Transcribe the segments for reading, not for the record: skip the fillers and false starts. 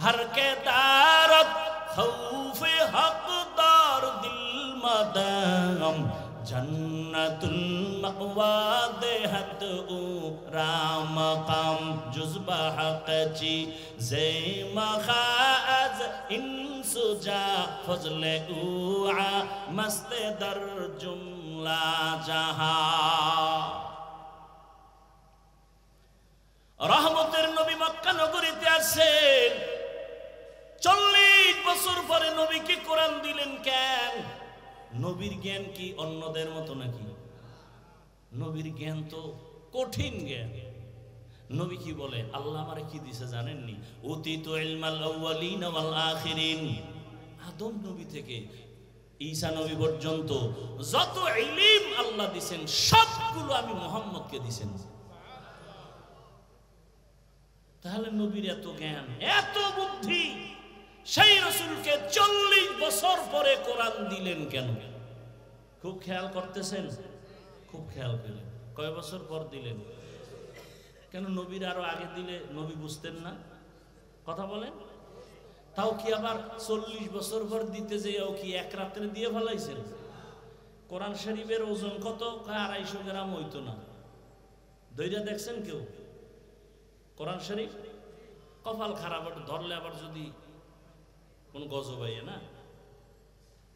हर के दारत खौफ हकदार दिल मदम जन्नतुल मअवा देहत उ राम काम जुज़्बा हक़ची ज़े मखाज़ इंसुजा फज़ले उआ मस्त दर जुमला जहां रहमतेर नबी मक्का नगरीते आছেন 40 বছর পরে নবীকে কোরআন দিলেন কেন নবীর জ্ঞান কি অন্যদের মতো নাকি নবীর জ্ঞান তো কঠিন জ্ঞান নবী কি বলে আল্লাহ আমারে কি দিয়েছে জানেননি উতিতু ইলমাল আউয়ালিন ওয়াল আখিরিন আদম নবী থেকে ঈসা নবী পর্যন্ত যত ইলম আল্লাহ দিবেন সবগুলো আমি মুহাম্মদকে দিবেন তাহলে নবীর এত জ্ঞান এত বুদ্ধি সেই রাসূলকে 40 বছর পরে কোরআন দিলেন কেন খুব খেয়াল করতেছেন খুব খেয়াল করেন কয় বছর পর দিলেন কেন নবীর আরো আগে দিলে নবী বুঝতেন না কথা বলেন তাও কি আবার 40 বছর পর দিতে যেও কি এক রাতে দিয়ে ফলাইছেন কোরআন শরীফের ওজন কত 250 গ্রাম হইতো না দইরা দেখছেন কেউ কোরআন শরীফ কপাল খারাপ ধরলে আবার যদি কোন গজব আইয়ে না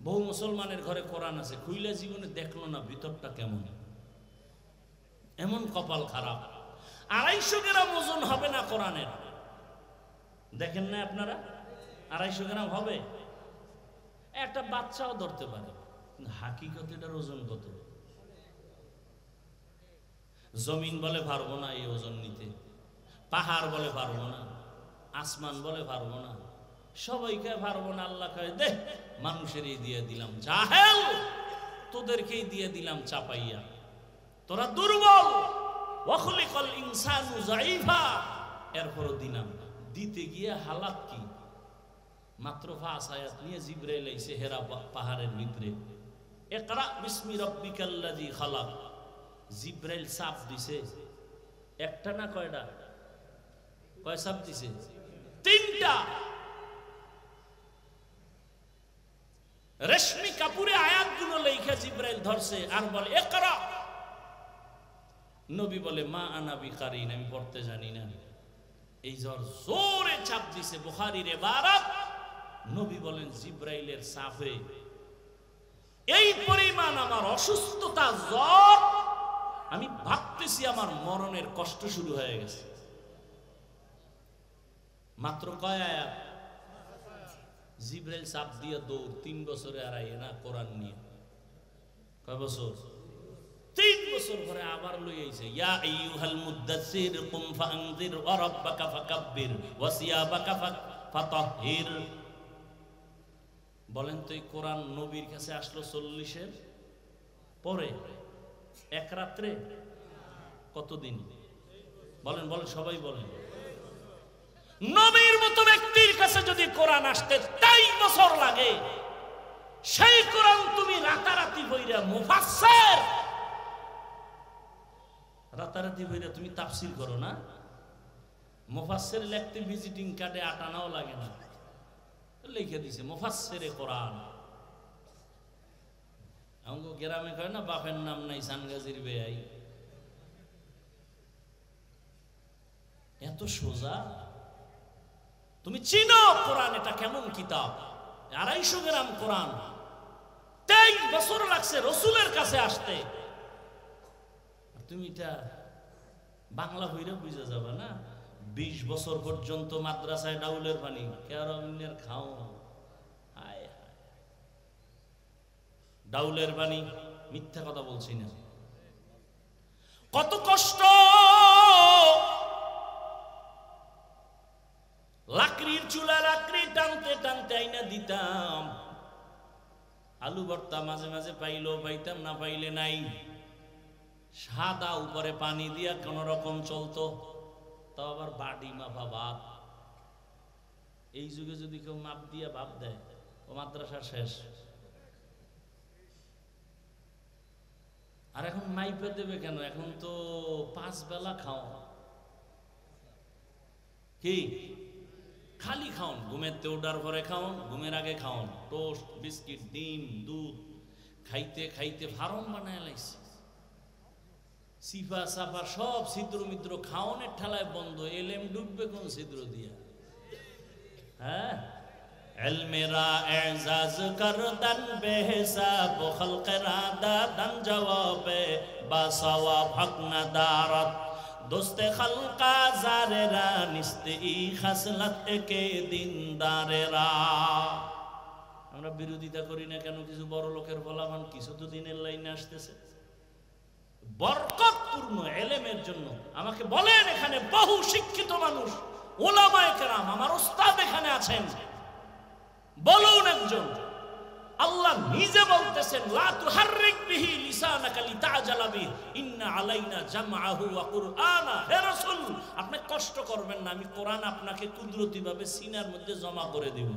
বহু মুসলমানের ঘরে কোরআন আছে খুইলা জীবনে দেখলো না ভিতরটা কেমন এমন কপাল খারাপ 250 গ্রাম ওজন হবে না কোরআনের দেখেন না আপনারা 250 গ্রাম হবে একটা বাচ্চাও ধরতে পারে হাকিকতে এটার ওজন কত জমিন বলে পারবো না এই ওজন নিতে পাহাড় বলে পারবো না আসমান বলে পারবো না সবাইকে পারবো না আল্লাহ কয় দে মানুষেরই দিয়ে দিলাম জাহেল তোদেরকেই দিয়ে দিলাম চাপাইয়া তোরা দুর্বল ওয়াখলিকাল ইনসানু যায়ীফা এরপরও দিলাম দিতে গিয়ে হালাত কি মাত্র 5 আয়াত নিয়ে জিবরাইল আইছে হেরা পাহাড়ের ভিতরে ইকরা বিসমি রাব্বিকাল্লাযী খালাক জিবরাইল সাপ দিছে একটা না কয়টা কয় সাপ দিছে 3টা রেশমি কাপুরে আয়াতগুলো লেখা জিবরাইল ধরছে আর বলে ইকরা নবী বলে মা আনা বিকারিন আমি পড়তে জানি না এই জোরে চাপ দিছে বুখারীর ইবারত নবী বলেন জিবরাইলের সাফে এই পরিমাণ আমার অসুস্থতা জ্বর আমি ভাবতেছি আমার মরণের কষ্ট শুরু হয়ে গেছে মাত্র কয় আয়াত জিবরাইল চাপ দিয়ে দৌড় 3 বছরে আর আইয়ে না কোরআন নিয়ে কয় বছর 3 বছর পরে আবার লই আইছে ইয়া আইয়ুহাল মুদ্দাসসির কুম ফাআনযির ওয়া রাব্বাকা ফাকাব্বির ওয়া সিয়াবাকা ফাতাহহির বলেন তো এই কোরআন নবীর কাছে আসলো 40 এর পরে এক রাতে কতদিন বলেন বলেন সবাই বলেন নবীর মতো ব্যক্তির কাছে যদি কোরআন আসতে 23 বছর লাগে সেই কোরআন তুমি রাতারাতি বইরা মুফাসসির রাতারাতি বইরা তুমি তাফসীর করো না মুফাসসির লিখতে ভিজিটিং কার্ডে আটানাও লাগে না লিখে দিছে মুফাসসিরে কোরআন আমগো গ্রামে কয় না বাপের নাম নাই সানগাজির বেয়াই এত সোজা তুমি চিনো কোরআন এটা কেমন কিতাব 250 গ্রাম কোরআন 23 বছর লাগছে রাসূলের কাছে আসতে তুমি এটা বাংলা হইরা বুঝা যাবে না 20 বছর পর্যন্ত মাদ্রাসায় ডাউলের পানি কেরামের খাও হায় হায় ডাউলের পানি মিথ্যা কথা বলছি না কত কষ্ট লাকড়ির চুলা লাকড়ি টানতে টানতে আইনা দিতাম আলু ভর্তা মাঝে মাঝে পাইলেও পাইতাম না পাইলে নাই সাদা উপরে পানি দিয়া কোন রকম চলতো তাও আবার বাড়ি মাপা ভাব এই যুগে যদি কেউ মাপ দিয়া ভাব দেয় ও মাদ্রাসা শেষ আর এখন মাইপে দেবে কেন এখন তো 5 বেলা খাও কি খালি খাওন, ঘুমেতে ওঠার পরে খাওন, ঘুমের আগে খাওন, টোস্ট বিস্কিট ডিম দুধ খাইতে খাইতে ফার্ম বানায় লাইছে। সিফা সাফা সব ছিদ্র মিদ্র খাওনের ঠেলায় বন্ধ। এলেম ডুববে কোন ছিদ্র দিয়া? হ্যাঁ, এলমেরা এজাজ করদান বেহিসাব খলকেরা দাদান জবাবে বাসাওয়া ভাগনা দারাত দোস্তে খলকা জারেরা নিস্তে ই খাসলাত একে দিনদারেরা। আমরা বিরোধিতা করি না কেন? কিছু বড় লোকের বলাবান কিছু তো দিনের লাইনে আসতেছে বরকতপূর্ণ এলেমের জন্য। আমাকে বলেন, এখানে বহু শিক্ষিত মানুষ ওলামায়ে কেরাম, আমার ওস্তাদ এখানে আছেন, বলুন একজন। আল্লাহ নিজে বলতেছেন লা তুহাররিক বিহি লিসানাকা লিতাজালা বিহি ইন্না আলাইনা জামআহু ওয়া কুরআনা। হে রাসূল, আপনি কষ্ট করবেন না, আমি কোরআন আপনাকে কুদরতিভাবে সিনার মধ্যে জমা করে দেব।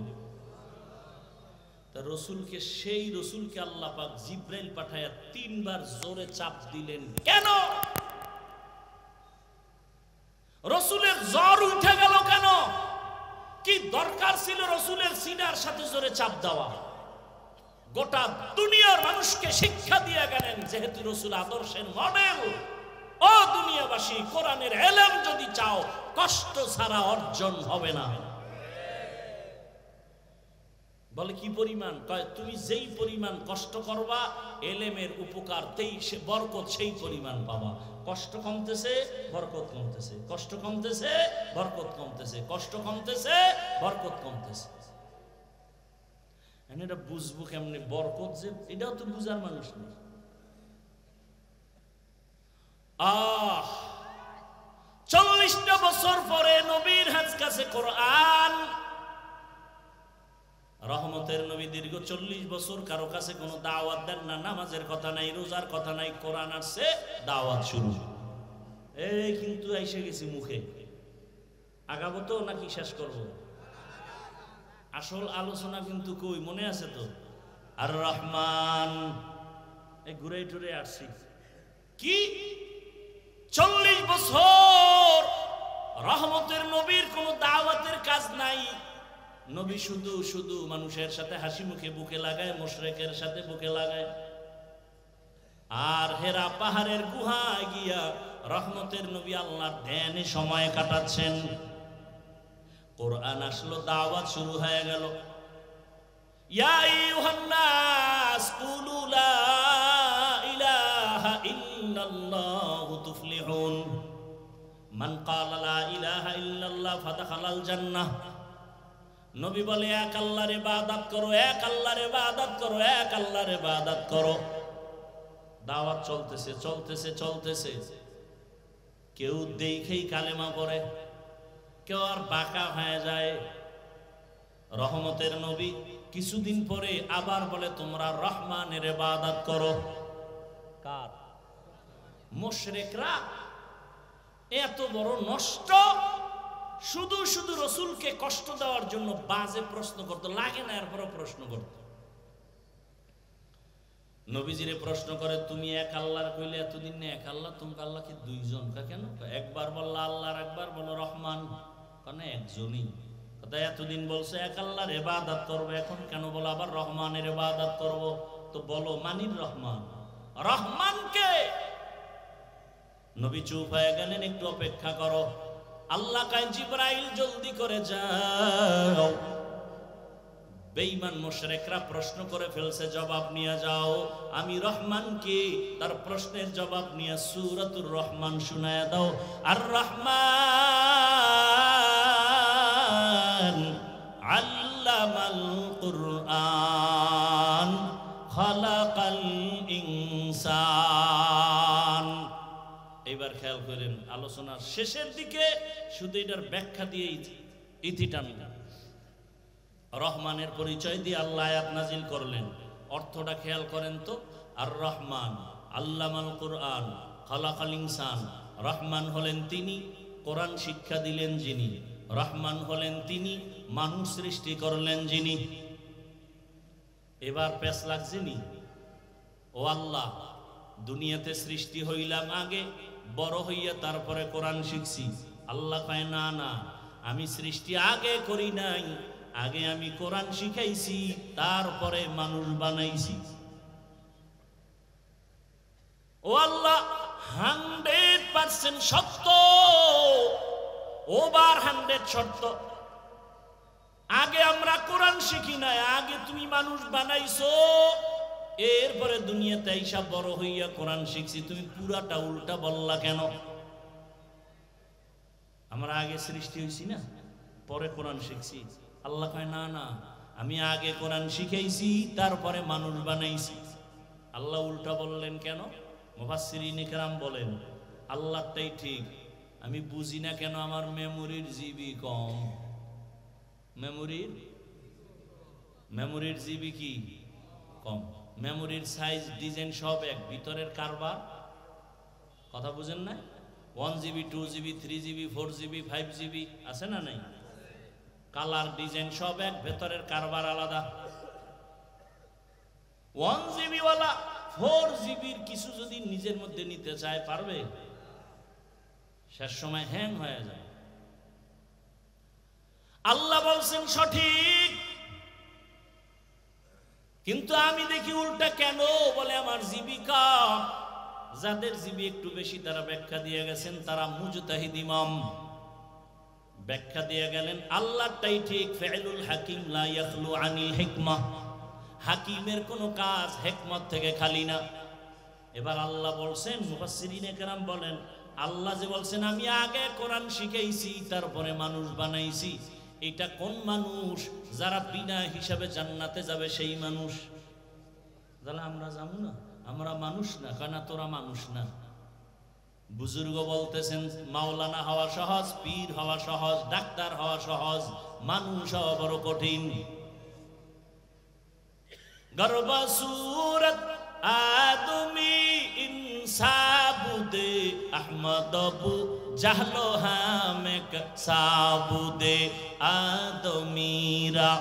তা রসুলকে, সেই রসুলকে আল্লাহ পাক জিব্রাইল পাঠায়া 3 বার জোরে চাপ দিলেন। কেন? রসুলের জ্বর উঠে গেল কেন? কি দরকার ছিল রসুলের সিনার সাথে জোরে চাপ দেওয়া? গোটা দুনিয়ার মানুষকে শিক্ষা দিয়ে গেলেন, যেহেতু রসুল আদর্শের মডেল। ও দুনিয়াবাসী, কোরআনের ইলম যদি চাও, কষ্ট ছাড়া অর্জন হবে না। বলে কি পরিমাণ? তুমি যেই পরিমাণ কষ্ট করবা এলেমের উপকার সে বরকত সেই পরিমাণ পাবা। কষ্ট কমতেছে বরকত কমতেছে, কষ্ট কমতেছে বরকত কমতেছে, কষ্ট কমতেছে বরকত কমতেছে। এটা বুঝবো কেমনে বরকত যে? এটাও তো বুঝার মানুষ নেই। 40টা বছর পরে নবীর হাত কাছে কোরআন। রহমতের নবী দীর্ঘ 40 বছর কারো কাছে কোনো দাওয়াত দেন না। নামাজের কথা নাই, রোজার কথা নাই, কোরআন আসছে, দাওয়াত শুরু। এই কিন্তু এসে গেছি মুখে। আগাবো তো নাকি শেষ করব? আসল আলোচনা কিন্তু কই মনে আছে তো? আর রহমান এই ঘুরে টুরে আসছি কি 40 বছর রহমতের নবীর কোনো দাওয়াতের কাজ নাই। নবী শুধু শুধু মানুষের সাথে হাসি মুখে বুকে লাগায়, মুশরিকের সাথে বুকে লাগায়। আর হেরা পাহাড়ের গুহায় গিয়া রহমতের নবী আল্লাহর ধ্যানে সময় কাটাচ্ছেন। কোরআন আসলো, দাওয়াত শুরু হয়ে গেল। ইয়া আইয়ুহান নাস কুলু লা ইলাহা ইল্লাল্লাহু তুফলিহুন মান ক্বালা লা ইলাহা ইল্লাল্লাহ ফাদাখালাল জান্নাহ। নবী বলে এক আল্লাহর ইবাদত করো, এক আল্লাহর ইবাদত করো, এক আল্লাহর ইবাদত করো। দাওয়াত চলতেছে চলতেছে চলতেছে। কেউ দেখেই কালেমা পড়ে, কেউ আর বাঁকা হয়ে যায়। রহমতের নবী কিছুদিন পরে আবার বলে তোমরা রহমানের ইবাদত করো। কার? মুশরিকরা এত বড় নষ্ট, শুধু শুধু রসুলকে কষ্ট দেওয়ার জন্য বাজে প্রশ্ন করতো, লাগে না এরপরও প্রশ্ন করত। নবীজিরে প্রশ্ন করে তুমি এক আল্লাহর কইলে এতদিন না এক আল্লাহ, তুমি আল্লাহ কি দুইজন? কেন? একবার বললা আল্লাহর, একবার বলো রহমান, কেন একজনই? এতদিন বলছে এক আল্লাহর ইবাদত করবো, এখন কেন বলো আবার রহমানের ইবাদত করবো? তো বলো মানির রহমান, রহমানকে। নবী চুপ হয়ে গেলেন, একটু অপেক্ষা করো। আল্লাহ কয় জিবরাইল জলদি করে যাও। বেঈমান মুশরিকরা প্রশ্ন করে ফেলছে, জবাব নিয়ে যাও। আমি রহমানকে তার প্রশ্নের জবাব নিয়ে সূরাতুর রহমান শোনায় দাও। আর রহমান আল্লামাল কুরআন খালাকাল ইনসান। এবার খেয়াল করেন, আলোচনার শেষের দিকে শুধু এটার ব্যাখ্যা দিয়ে ইতি টানলাম। রহমানের পরিচয় দিয়ে আল্লাহ আয়াত নাজিল করলেন, অর্থটা খেয়াল করেন তো। আর রহমান আল্লামাল কুরআন খালাকাল ইনসান। রহমান হলেন তিনি, কোরআন শিক্ষা দিলেন যিনি। রহমান হলেন তিনি, মানুষ সৃষ্টি করলেন যিনি। এবার পেশ লাগছেনি, ও আল্লাহ দুনিয়াতে সৃষ্টি হইলাম আগে, বড় হইয়া তারপরে কোরআন শিখছি। আল্লাহ কয় না না, আমি সৃষ্টি আগে করি নাই, আগে আমি কোরআন শিখাইছি, তারপরে মানুষ বানাইছি। ও আল্লাহ 100% সত্য, ওভার 100 সত্য। আগে আমরা কোরআন শিখি নাই, আগে তুমি মানুষ বানাইছো, এরপরে দুনিয়াতে আইসা বড় হইয়া কোরআন শিখছি। তুমি পুরাটা উল্টা বললা কেন? আমরা আগে সৃষ্টি হইছি না, পরে কোরআন শিখছি। আল্লাহ কয় না না, আমি আগে কোরআন শিখাইছি, তারপরে মানুষ বানাইছি। আল্লাহ উল্টা বললেন কেন? মুফাসসিরিনে কেরাম বলেন আল্লাহটাই ঠিক, আমি বুঝি না কেন আমার মেমোরির জিবি কম। মেমোরির জিবি কি কম? মেমোরির সাইজ ডিজাইন সব এক, ভিতরের কারবার কথা বুঝেন না? 1 GB 2 GB 3 GB 4 GB 5 GB আছে না নাই? কালার ডিজাইন সব এক, ভেতরের কারবার আলাদা। 1 GB ওয়ালা 4 GB কিছু যদি নিজের মধ্যে নিতে চায় পারবে? শেষ সময় হ্যাং হয়ে যায়। আল্লাহ বলছেন সঠিক, কিন্তু আমি দেখি উল্টা কেন? বলে আমার জীবিকা। যাদের জিবি একটু বেশি তারা ব্যাখ্যা দিয়ে গেছেন, তারা মুজতাহিদ ইমাম ব্যাখ্যা দিয়ে গেলেন আল্লাহটাই ঠিক। ফি'লুল হাকিম লা ইয়াখলু আনিল হিকমাহ, হাকিমের কোনো কাজ হিকমত থেকে খালি না। এবার আল্লাহ বলছেন, মুফাসসিরিনে কেরাম বলেন আল্লাহ যে বলছেন আমি আগে কোরআন শিখাইছি, তারপরে মানুষ বানাইছি, এটা কোন মানুষ? যারা বিনা হিসাবে জান্নাতে যাবে সেই মানুষ। তাহলে আমরা যাবো না, আমরা মানুষ না? কেন তোরা মানুষ না? বুজুর্গ বলতেছেন মাওলানা হওয়া সহজ, পীর হওয়া সহজ, ডাক্তার হওয়া সহজ, মানুষ হওয়া বড় কঠিন। গর্ব সুরত আদমি ইনসাবুদে আহমদবু জাহলো হামেক সাবুদে আদমিরা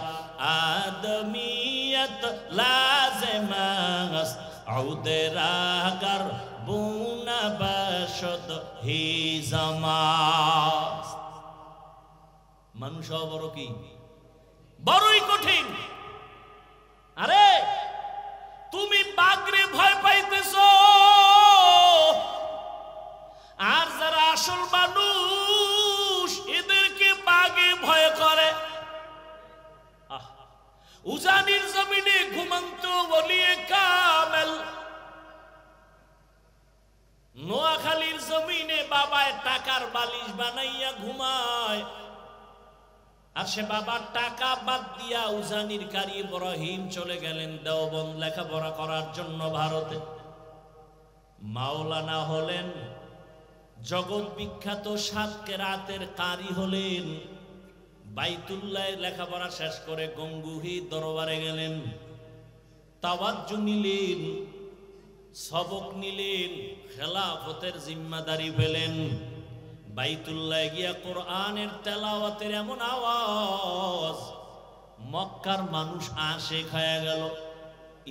আদমিয়ত লাজেমাস আউদেরাগার বুনা বাশদ হি জামাস। মানুষ হওয়া বড় কি? বড়ই কঠিন। আরে তুমি বাঘরে ভয় পাইতেছো, আর যারা আসল মানুষ এদেরকে বাঘে ভয় করে। উজানির জমিনে ঘুমন্ত ওলিয়ে কামেল, নোয়াখালীর জমিনে বাবায় টাকার বালিশ বানাইয়া ঘুমায়, আর সে বাবার টাকা বাদ দিয়া উজানির কারি ইব্রাহিম চলে গেলেন দেওবন্দ লেখাপড়া করার জন্য ভারতে। মাওলানা হলেন, জগৎ বিখ্যাত 7 কেরাতের কারি হলেন। বাইতুল্লাহ লেখাপড়া শেষ করে গঙ্গুহি দরবারে গেলেন, তাওয়াজ্জু নিলেন, সবক নিলেন, খেলাফতের জিম্মাদারি পেলেন। বাইতুল্লাহ গিয়া কোরআনের তেলাওয়াতের এমন আওয়াজ, মক্কার মানুষ আশেক হয়ে গেল।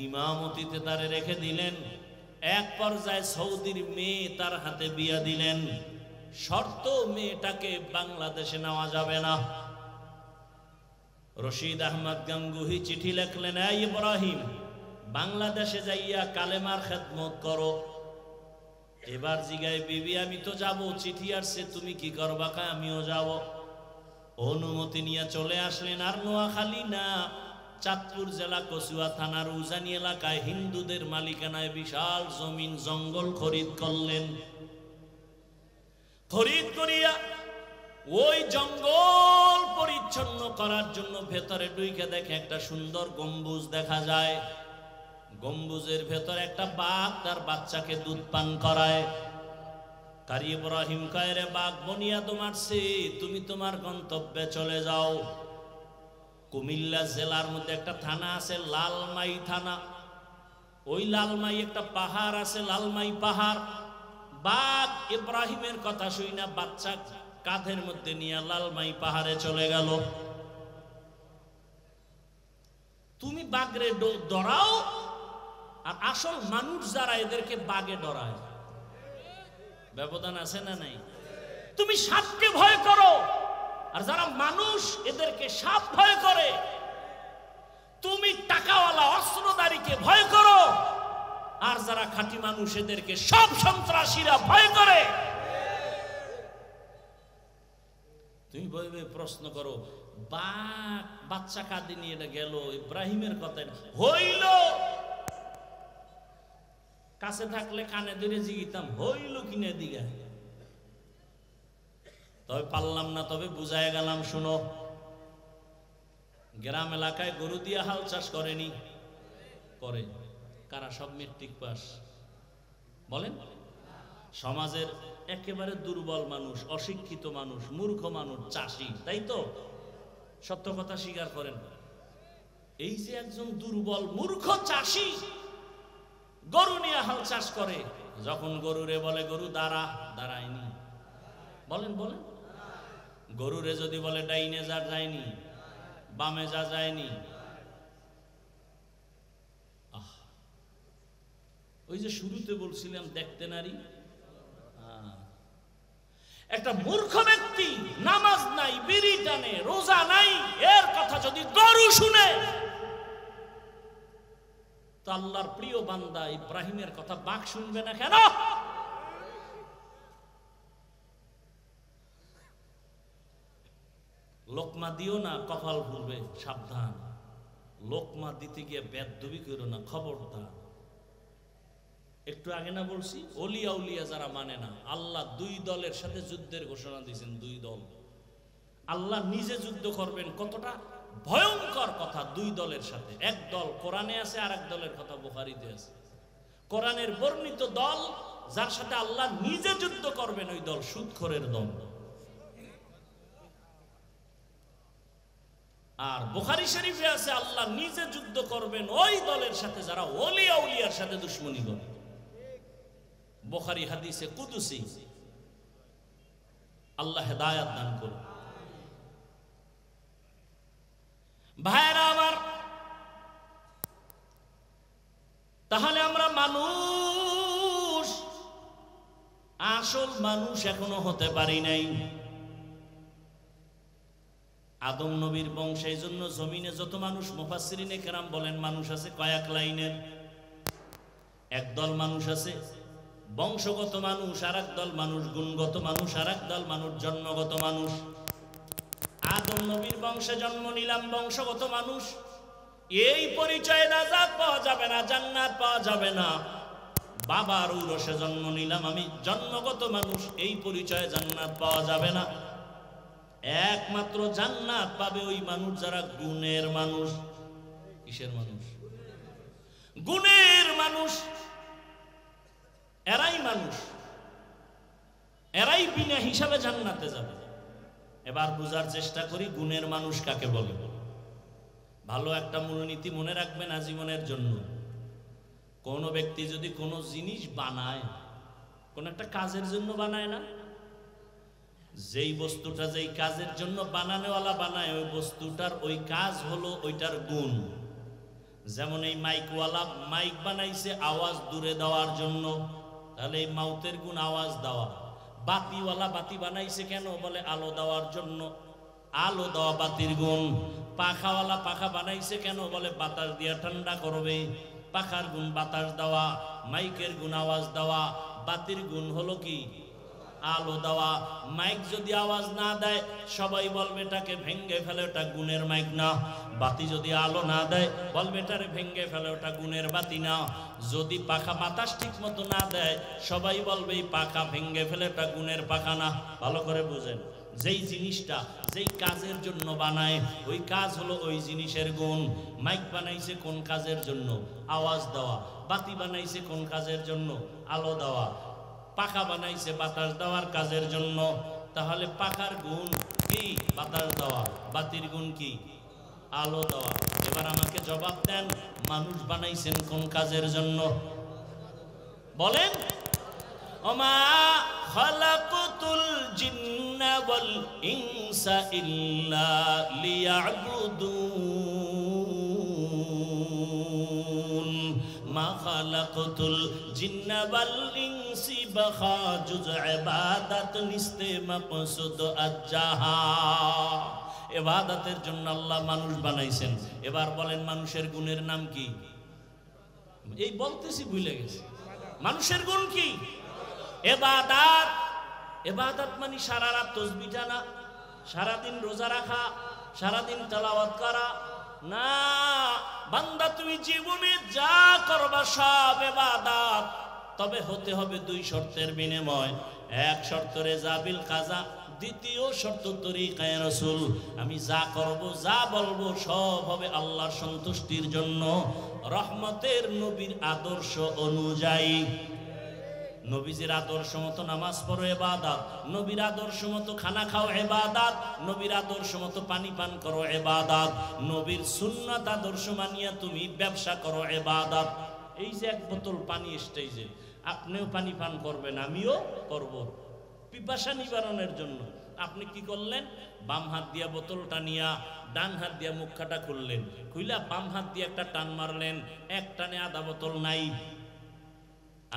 ইমামতিতে তারে রেখে দিলেন। এক পর্যায়ে সৌদির মেয়ে তার হাতে বিয়া দিলেন, শর্ত মেয়েটাকে বাংলাদেশে নেওয়া যাবে না। রশিদ আহমদ গাঙ্গুহি চিঠি লিখলেন, এই ইব্রাহিম বাংলাদেশে যাইয়া কালেমার খেদমত করো। এবার জিগায় বিবি আমি তো যাব, চিঠি আসছে, তুমি কি করবা? কা আমিও যাব। অনুমতি নিয়ে চলে আসলেন। আর নোয়াখালী না, চাঁদপুর জেলা কচুয়া থানার উজানি এলাকায় হিন্দুদের মালিকানায় বিশাল জমিন জঙ্গল খরিদ করলেন। খরিদ করিয়া ওই জঙ্গল পরিচ্ছন্ন করার জন্য ভেতরে ঢুকে দেখে একটা সুন্দর গম্বুজ দেখা যায়। গম্বুজের ভেতরে একটা বাঘ তার বাচ্চাকে দুধ পান করায়। কারি ইব্রাহিম কয়, রে বাঘ বনিয়াদ মারছে, তুমি তোমার গন্তব্যে চলে যাও। কুমিল্লা জেলার মধ্যে একটা থানা আছে লালমাই থানা, ওই লালমাই একটা পাহাড় আছে লালমাই পাহাড়। বাঘ ইব্রাহিমের কথা শুই না বাচ্চা কাঁধের মধ্যে নিয়ে লালমাই পাহাড়ে চলে গেল। তুমি বাঘরে ডরাও, আর আসল মানুষ যারা এদেরকে বাঘে ডরায়। ব্যবধান আছে না নাই? তুমি সাপকে ভয় করো, আর যারা মানুষ এদেরকে সাপ ভয় করে, তুমি টাকাওয়ালা অস্ত্রধারীকে ভয় করো, আর যারা খাঁটি মানুষ এদেরকে সব সন্ত্রাসীরা ভয় করে। তুমি বলবে, প্রশ্ন করো, বাচ্চা কাঁদিনি এটা গেল, ইব্রাহিমের কথা হইল, কাছে থাকলে কানে ধরে জিগিতাম হইল কিনে দিগা, তবে পারলাম না, তবে বুঝায় গেলাম। শুনো, গ্রাম এলাকায় গরু দিয়ে হাল চাষ করেনি? করে। কারা? সব মেট্রিক পাস। বলেন, সমাজের একেবারে দুর্বল মানুষ, অশিক্ষিত মানুষ, মূর্খ মানুষ, চাষি, তাই তো? সত্য কথা স্বীকার করেন। এই যে একজন দুর্বল মূর্খ চাষি গরু নিয়ে হাল চাষ করে, যখন গরুরে বলে গরু দাঁড়া, দাঁড়ায়নি। বলেন বলেন, গরুরে যদি বলে ডাইনে যা, যায়নি, বামে যা, যায়নি। ওই যে শুরুতে বলছিলাম দেখতে নারী, একটা মূর্খ ব্যক্তি নামাজ নাই, বিড়ি টানে, রোজা নাই, এর কথা যদি গরু শুনে, তো আল্লাহর প্রিয় বান্দা ইব্রাহিমের কথা বাঘ শুনবে না কেন? লোকমা দিও না, কপাল ভুলবে, সাবধান। লোকমা দিতে গিয়ে বেদবি করো না, খবরদার। একটু আগে না বলছি, ওলিয়া উলিয়া যারা মানে না, আল্লাহ দুই দলের সাথে যুদ্ধের ঘোষণা দিয়েছেন। দুই দল, আল্লাহ নিজে যুদ্ধ করবেন। কতটা ভয়ঙ্কর কথা! দুই দলের সাথে। এক দল কোরআনে আছে, আর এক দলের কথা বুখারীতে আছে। কোরআনের বর্ণিত দল, যার সাথে আল্লাহ নিজে যুদ্ধ করবেন, ওই দল সুদখোরের দল। আর বুখারী শরীফে আছে, আল্লাহ নিজে যুদ্ধ করবেন ওই দলের সাথে যারা ওলিয়া উলিয়ার সাথে দুশমনী করে। বুখারী হাদিসে কুদসি। আল্লাহ হেদায়েত দান করুন। ভাইরা আমার, তাহলে আমরা মানুষ, আসল মানুষ এখনো হতে পারি নাই। আদম নবীর বংশে, এই জন্য জমিনে যত মানুষ, মুফাসসিরিনে কেরাম বলেন, মানুষ আছে কয়েক লাইনের। একদল মানুষ আছে বংশগত মানুষ, আর একদল মানুষ গুণগত মানুষ, আর একদল মানুষ জন্মগত মানুষ। আদম নবীর বংশে জন্ম নিলাম, বংশগত মানুষ। এই পরিচয়ে নাজাত পাওয়া যাবে না, জান্নাত পাওয়া যাবে না। বাবার ঔরসে জন্ম নিলাম, আমি জন্মগত মানুষ, এই পরিচয়ে জান্নাত পাওয়া যাবে না। একমাত্র জান্নাত পাবে ওই মানুষ যারা গুণের মানুষ। কিসের মানুষ? গুণের মানুষ। এরাই মানুষ, এরাই বিনা হিসাবে জান্নাতে যাবে। এবার বুঝার চেষ্টা করি গুণের মানুষ কাকে বলে। ভালো একটা মূলনীতি মনে রাখবেন আজীবনের জন্য। কোন ব্যক্তি যদি কোনো জিনিস বানায়, কোন একটা কাজের জন্য বানায় না, যেই বস্তুটা যেই কাজের জন্য বানানোওয়ালা বানায়, ওই বস্তুটার ওই কাজ হলো ওইটার গুণ। যেমন এই মাইকওয়ালা মাইক বানাইছে আওয়াজ দূরে দেওয়ার জন্য, তাহলে এই মাউতের গুণ আওয়াজ দেওয়া। বাতিওয়ালা বাতি বানাইছে কেন? বলে আলো দেওয়ার জন্য, আলো দেওয়া বাতির গুণ। পাখাওয়ালা পাখা বানাইছে কেন? বলে বাতাস দিয়া ঠান্ডা করবে, পাখার গুণ বাতাস দেওয়া। মাইকের গুণ আওয়াজ দেওয়া, বাতির গুণ হলো কি? আলো দেওয়া। মাইক যদি আওয়াজ না দেয়, সবাই বলবে এটাকে ভেঙ্গে ফেলে, ওটা গুণের মাইক না। বাতি যদি আলো না দেয়, বলবে এটারে ভেঙ্গে ফেলে, ওটা গুণের বাতি না। যদি পাখা বাতাস ঠিক মতো না দেয়, সবাই বলবে এই পাখা ভেঙ্গে ফেলে, ওটা গুণের পাখা না। ভালো করে বুঝেন, যেই জিনিসটা যেই কাজের জন্য বানায়, ওই কাজ হলো ওই জিনিসের গুণ। মাইক বানাইছে কোন কাজের জন্য? আওয়াজ দেওয়া। বাতি বানাইছে কোন কাজের জন্য? আলো দেওয়া। পাখা বানাইছে বাতাস দেওয়ার কাজের জন্য। তাহলে পাখার গুণ কি? বাতাস দেওয়া। বাতির গুণ কি? আলো দেওয়া। এবার আমাকে জবাব দেন, মানুষ বানাইছেন কোন কাজের জন্য? বলেন। ওমা খালাকতুল জিন্না ওয়াল ইনসা ইল্লা লিয়াবুদুন। মা খালাকতুল জিন্না ওয়াল ইনসি বাখা জুজ ইবাদত নিস্তে মাকসুদ আজ্জাহা। ইবাদতের জন্য আল্লাহ মানুষ বানাইছেন। এবার বলেন মানুষের গুণের নাম কি? এই বলতেছি ভুলে গেছি। মানুষের গুণ কি? ইবাদত। ইবাদত মানে সারা রাত তাসবিহ টানা, সারাদিন রোজা রাখা, সারাদিন তেলাওয়াত করা না। বান্দা তুমি জীবনে যা করবা সব ইবাদত, তবে হতে হবে দুই শর্তের বিনিময়। এক শর্ত রেজা বিল কাজা, দ্বিতীয় শর্ত তরিকায়ে রাসূল। আমি যা করব যা বলবো সব হবে আল্লাহর সন্তুষ্টির জন্য, রহমতের নবীর আদর্শ অনুযায়ী। নবীজির আদর্শ মতো নামাজ পড়ো ইবাদত, নবীর আদর্শ মতো খানা খাও ইবাদত, নবীর আদর্শ মতো পানি পান করো ইবাদত, নবীর সুন্নাত আদর্শ মানিয়া তুমি ব্যবসা করো ইবাদত। এই যে এক বোতল পানি স্টেজে, আপনিও পানি পান করবেন, আমিও করব পিপাসা নিবারণের জন্য। আপনি কি করলেন? বাম হাত দিয়া বোতলটা নিয়া ডান হাত দিয়া মুখটা খুললেন, খুইলা বাম হাত দিয়ে একটা টান মারলেন, এক টানে আধা বোতল নাই।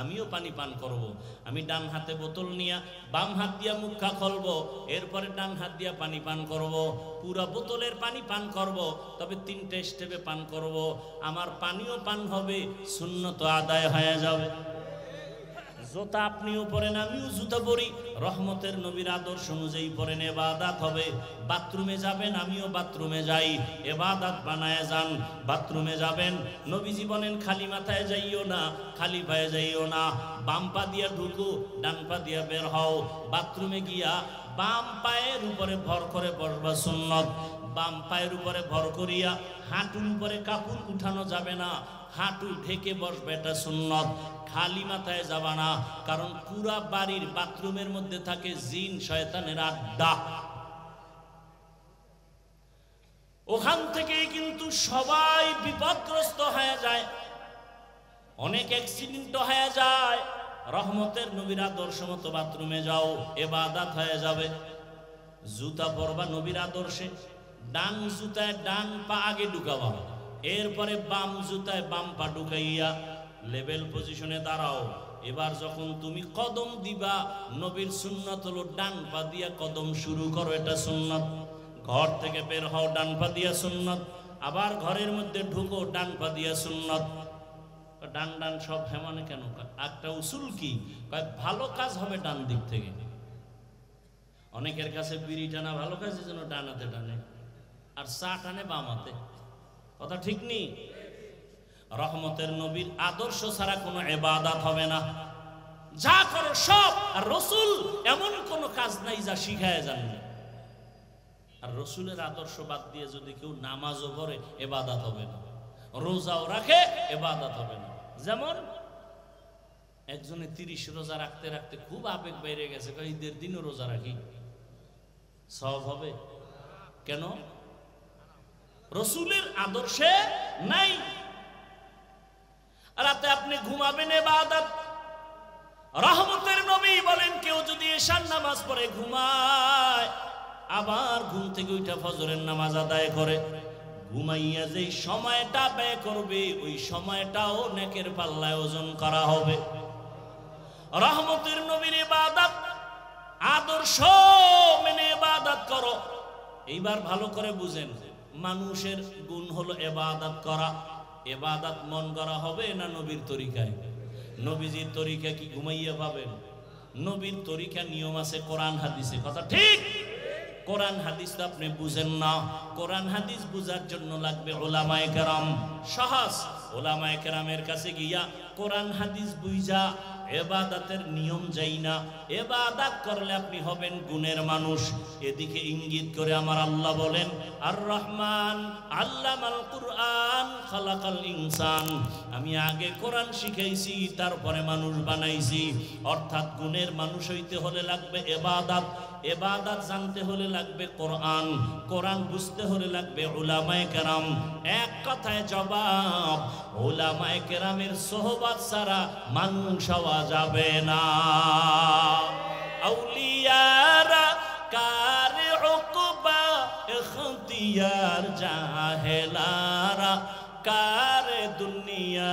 আমিও পানি পান করব। আমি ডান হাতে বোতল নিয়া বাম হাত দিয়া মুখা খুলবো, এরপরে ডান হাত দিয়া পানি পান করব। পুরা বোতলের পানি পান করব, তবে 3টে স্টেপে পান করব। আমার পানিও পান হবে, সুন্নত আদায় হয়ে যাবে। জুতা আপনিও পরেন, আমিও জুতা পরি, রহমতের নবীর আদর্শ অনুযায়ী পরেন, ইবাদত হবে। বাথরুমে যাবেন, আমিও বাথরুমে যাই, ইবাদত বানায় যান। বাথরুমে যাবেন, নবীজি বলেন খালি মাথায় যাইও না, খালি পায়ে যাইও না, বাম পা দিয়া ঢুকো, ডান পা দিয়া বের হও। বাথরুমে গিয়া বাম পায়ের উপরে ভর করে বসবা সুন্নত। বাম পায়ের উপরে ভর করিয়া হাঁটুর উপরে কাপড় উঠানো যাবে না, হাঁটু ঢেকে বসবে, এটা সুন্নত। খালি মাথায় যাবা না, কারণ পুরা বাড়ির বাথরুমের মধ্যে থাকে জিন শয়তানের আড্ডা। ওখান থেকে কিন্তু সবাই বিপদগ্রস্ত হয়ে যায়, অনেক অ্যাক্সিডেন্ট হয়ে যায়। রহমতের নবীর আদর্শ মতো বাথরুমে যাও, ইবাদত হয়ে যাবে। জুতা পরবা নবীর আদর্শে, ডান জুতায় ডান পা আগে ঢুকাবা, এরপরে বাম জুতায় বাম পা ঢুকাইয়া লেভেল পজিশনে দাঁড়াও। এবার যখন তুমি কদম দিবা, নবীর সুন্নাত হলো ডান পা দিয়া কদম শুরু করো, এটা সুন্নাত। ঘর থেকে বের হও, ডান পা দিয়া সুন্নাত। আবার ঘরের মধ্যে ঢুকো, ডান পা দিয়া সুন্নাত। ডান ডান সব হেমানে কেন? একটা উসুল কি, ভালো কাজ হবে ডান দিক থেকে। অনেকের কাছে বিড়ি টানা ভালো কাজ, যেন ডান হাতে টানে, আর চা টানে বাম হাতে। কথা ঠিক নেই? রহমতের নবীর আদর্শ ছাড়া কোনো ইবাদত হবে না। যা করো সব, আর রাসূল এমন কোনো কাজ নাই যা শিখায় যান না। আর রাসূলের আদর্শ বাদ দিয়ে যদি কেউ নামাজও পড়ে, ইবাদত হবে না। রোজাও রাখে, ইবাদত হবে না। যেমন একজনে 30 রোজা রাখতে রাখতে খুব আবেগ বাইরে গেছে, ঈদের দিনও রোজা রাখি, সওয়াব হবে কেন? রাসূলের আদর্শে নাই। রাতে আপনি ঘুমাবেন, ইবাদত। রহমতের নবী বলেন কেউ যদি এশার নামাজ পড়ে ঘুমায়, আবার ঘুম থেকে উঠে ফজরের নামাজ আদায় করে, ঘুমাইয়া যে সময়টা ব্যয় করবে, ওই সময়টাও নেকের পাল্লায় ওজন করা হবে। রহমতের নবীর ইবাদত আদর্শ মেনে ইবাদত করো। এইবার ভালো করে বুঝেন, মানুষের গুণ হলো ইবাদত করা। ইবাদত মন করা হবে না নবীর তরিকায়? নবীজির তরিকা কি ঘুমাইয়া পাবেন? নবীর তরিকা নিয়ম আছে কোরআন হাদিসে। কথা ঠিক? কোরআন হাদিস তো আপনি বুঝেন না। কোরআন হাদিস বুঝার জন্য লাগবে উলামায়ে কেরাম। সহজ উলামায়ে কেরামের কাছে গিয়া কোরআন হাদিস বুঝা ইবাদতের নিয়ম যাই না। ইবাদত করলে আপনি হবেন গুণের মানুষ। এদিকে ইঙ্গিত করে আমার আল্লাহ বলেন, আর রহমান আল্লামাল কুরআন খালাকাল ইনসান। আমি আগে কোরআন শিখাইছি, তারপরে মানুষ বানাইছি। অর্থাৎ গুণের মানুষ হইতে হলে লাগবে ইবাদত, ইবাদত জানতে হলে লাগবে কোরআন, কোরআন বুঝতে হলে লাগবে উলামায়ে কেরাম। এক কথায় জবাব, উলামায়ে কেরামের সোহবত ছাড়া মানুষ হওয়া যাবে না। আউলিয়ারা কারে উকবা ইখতিয়ার, জাহেলারা কারে দুনিয়া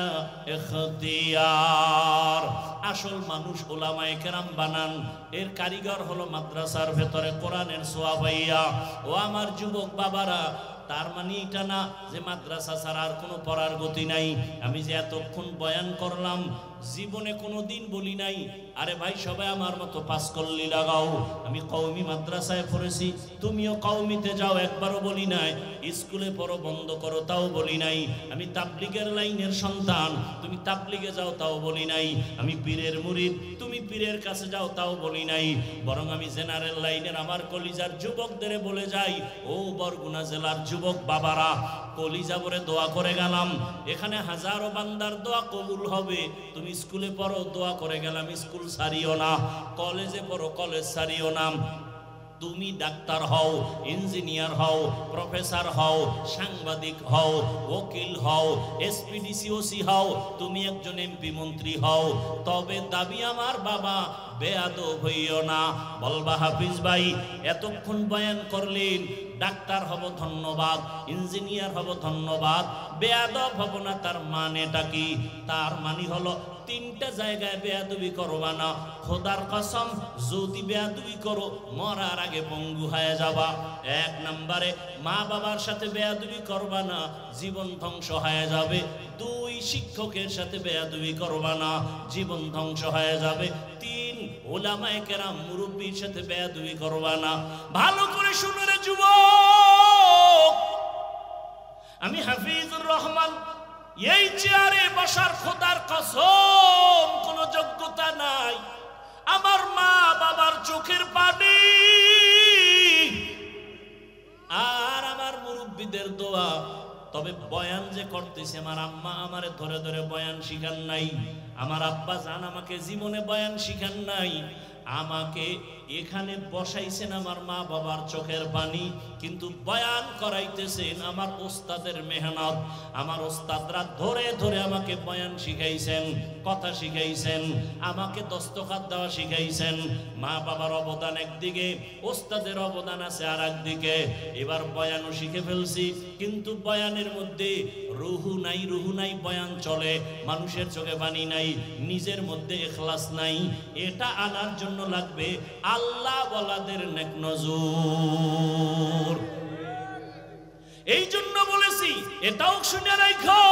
ইখতিয়ার। আসল মানুষ উলামায়ে কেরাম বানান, এর কারিগর হলো মাদ্রাসার ভেতরে কোরআনের সোয়াবাইয়া। ও আমার যুবক বাবারা, তার মানে এটা না যে মাদ্রাসা ছাড়া আর কোনো পড়ার গতি নাই। আমি যে এতক্ষণ বয়ান করলাম, জীবনে কোনো দিন বলি নাই আরে ভাই সবাই আমার মতো পাস করলি লাগাও। আমি কওমি মাদ্রাসায় পড়েছি, তুমিও কওমিতে যাও, একবারও বলি নাই। স্কুলে পড়ো বন্ধ করো, তাও বলি নাই। আমি তাবলিগের লাইনের সন্তান, তুমি তাবলিগে যাও, তাও বলি নাই। আমি পীরের মুরিদ, তুমি পীরের কাছে যাও, তাও বলি নাই। বরং আমি জেনারেল লাইনের আমার কলিজার যুবকদের বলে যাই, ও বরগুনা জেলার যুবক বাবারা, কলিজা ভরে দোয়া করে গেলাম, এখানে হাজারো বান্দার দোয়া কবুল হবে। তুমি স্কুলে পড়ো, দোয়া করে গেলাম, স্কুল ছাড়িও না। কলেজে পড়ো, কলেজ ছাড়িও না। তুমি ডাক্তার হও, ইঞ্জিনিয়ার হও, প্রফেসর হও, সাংবাদিক হও, ওকিল হও, এসপিডিসিওসি হও, তুমি একজন এমপি মন্ত্রী হও, তবে দাবি আমার বাবা বেয়াদব হইও না। বলবা হাফিজ ভাই এতক্ষণ বয়ান করলেন, ডাক্তার হব ধন্যবাদ, ইঞ্জিনিয়ার হব ধন্যবাদ, বেয়াদব হব না, তার মানেটা কি? তার মানে হলো তিনটা জায়গায় বেয়াদবি করবা না। খোদার কসম, যদি বেয়াদবি করো মরার আগে পঙ্গু হয়ে যাবা। এক নম্বরে মা বাবার সাথে বেয়াদবি করবা না, জীবন ধ্বংস হয়ে যাবে। দুই, শিক্ষকের সাথে বেয়াদবি করবা না, জীবন ধ্বংস হয়ে যাবে। তিন, উলামায়ে কেরাম মুরব্বির সাথে বেয়াদবি করবা না। ভালো করে শুনে রে যুবক, আমি হাফিজুর রহমান, এই চেয়ারে বসার খোদার কসম কোনো যোগ্যতা নাই। আমার মা বাবার চোখের পানি আর আমার মুরব্বিদের দোয়া। তবে বয়ান যে করতেছে, আমার আম্মা আমারে ধরে ধরে বয়ান শিখান নাই, আমার আব্বা জান আমাকে জীবনে বয়ান শিখান নাই। আমাকে এখানে বসাইছেন আমার মা বাবার চোখের পানি, কিন্তু বয়ান করাইতেছেন আমার ওস্তাদের মেহনত। আমার ওস্তাদরা ধরে ধরে আমাকে বয়ান শিখাইছেন, কথা শিখাইছেন, আমাকে দস্তখত দেওয়া শিখাইছেন। মা বাবার অবদান একদিকে, ওস্তাদের অবদান আছে আর একদিকে। এবার বয়ানও শিখে ফেলছি, কিন্তু বয়ানের মধ্যে রুহু নাই, রুহু নাই, বয়ান চলে, মানুষের চোখে পানি নাই, নিজের মধ্যে ইখলাস নাই। এটা আনার জন্য লাগবে আল্লাহ ওয়ালাদের নেক নজর। এই জন্য বলেছি, এটাও শুনে রাখো,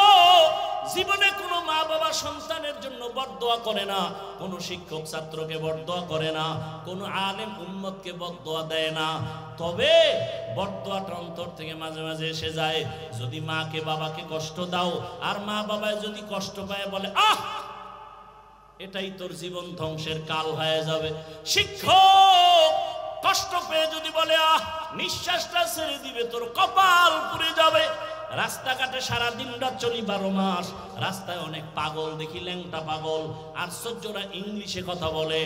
জীবনে কোনো মা বাবা সন্তানের জন্য বরদোয়া করে না, কোনো শিক্ষক ছাত্রকে বরদোয়া করে না, কোনো আলেম উম্মতকে বরদোয়া দেয় না। তবে বরদোয়াটা অন্তর থেকে মাঝে মাঝে এসে যায়। যদি মাকে বাবাকে কষ্ট দাও, আর মা বাবায় যদি কষ্ট পায়, বলে আহ এটাই তোর জীবন ধ্বংসের কাল হয়ে যাবে। শিক্ষক কষ্ট পেয়ে যদি বলে আহ নিঃশ্বাসটা ছেড়ে দিবে, তোর কপাল পুড়ে যাবে। রাস্তাঘাটে সারাদিন রাত চলি 12 মাস, রাস্তায় অনেক পাগল দেখি, ল্যাংটা পাগল। আশ্চর্যরা ইংলিশে কথা বলে,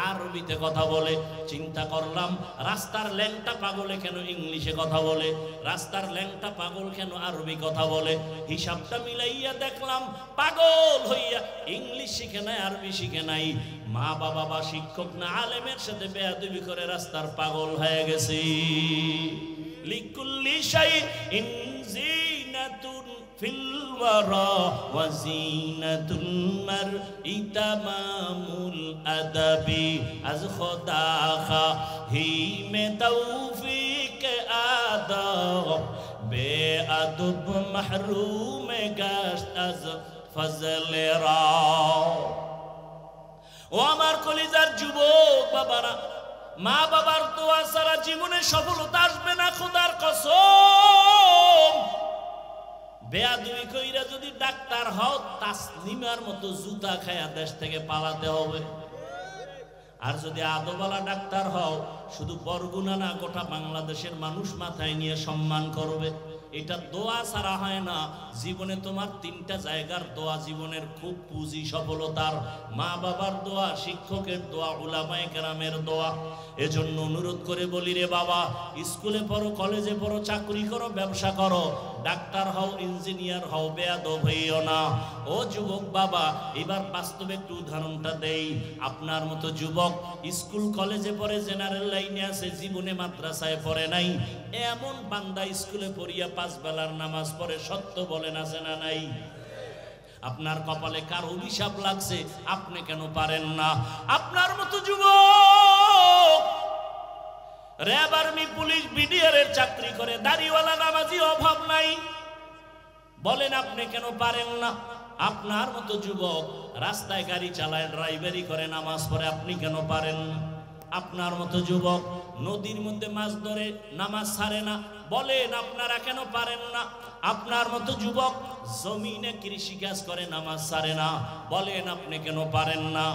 আরবিতে কথা বলে। চিন্তা করলাম, রাস্তার ল্যাংটা পাগলে কেন ইংলিশে কথা বলে, রাস্তার ল্যাংটা পাগল কেন আরবি কথা বলে? হিসাবটা মিলাইয়া দেখলাম, পাগল হইয়া ইংলিশ শিখে নাই, আরবি শিখে নাই। মা বাবা বা শিক্ষক না আলেমের সাথে বেয়াদবি করে রাস্তার পাগল হয়ে গেছে। লিকুল্লি শাইইন জিনাতুন ফিল ওয়ারা ওয়া জিনাতুল মারই তামামুল আদাবি আজ খোদা খাহি মে তৌফিক আদব বেআদব মাহরুম গাশত আজ ফজলে রা। ও আমার কলিজার যুবক বাবারা, মা বাবার দোয়া ছাড়া জীবনে সফলতা আসবে না, খোদার কসম। বেয়াদবি কইরা যদি ডাক্তার হও, তাসলিমার মতো জুতা খায়া দেশ থেকে পালাতে হবে। আর যদি আদোবালা ডাক্তার হও, শুধু বরগুনা না, গোটা বাংলাদেশের মানুষ মাথায় নিয়ে সম্মান করবে। এটা দোয়া ছাড়া হয় না। জীবনে তোমার তিনটা জায়গার দোয়া জীবনের খুব পুঁজি সফলতার: মা বাবার দোয়া, শিক্ষকের দোয়া, উলামায়ে কেরামের দোয়া। এজন্য অনুরোধ করে বলি রে বাবা, স্কুলে পড়ো, কলেজে পড়ো, চাকরি করো, ব্যবসা করো, ডাক্তার হও, ইঞ্জিনিয়ার হও, বেয়াদব হইও না। ও যুবক বাবা, এবার বাস্তবে একটু উদাহরণটা দেই। আপনার মতো যুবক স্কুল কলেজে পড়ে, জেনারেল লাইনে আছে, জীবনে মাদ্রাসায় পড়ে নাই, এমন বান্দা স্কুলে পড়িয়া 5 বেলার নামাজ পড়ে, সত্য বলেন আছে না নাই? আপনার কপালে কার অভিশাপ লাগছে, আপনি কেন পারেন না? আপনার মতো যুবক র‍্যাব, আর্মি, পুলিশ, বিডিআর এর চাকরি করে, দাড়িওয়ালা নামাজি অভাব নাই, বলেন আপনি কেন পারেন না? আপনার মতো যুবক রাস্তায় গাড়ি চালায়, ড্রাইভারি করে, নামাজ পড়ে, আপনি কেন পারেন না? আপনার মতো যুবক নদীর মধ্যে মাছ ধরে, নামাজ ছাড়ে না, বলেন আপনারা কেন পারেন না? আপনার মতো যুবক জমিনে কৃষিকাজ করে, নামাজ ছাড়ে না, বলেন আপনি কেন পারেন না?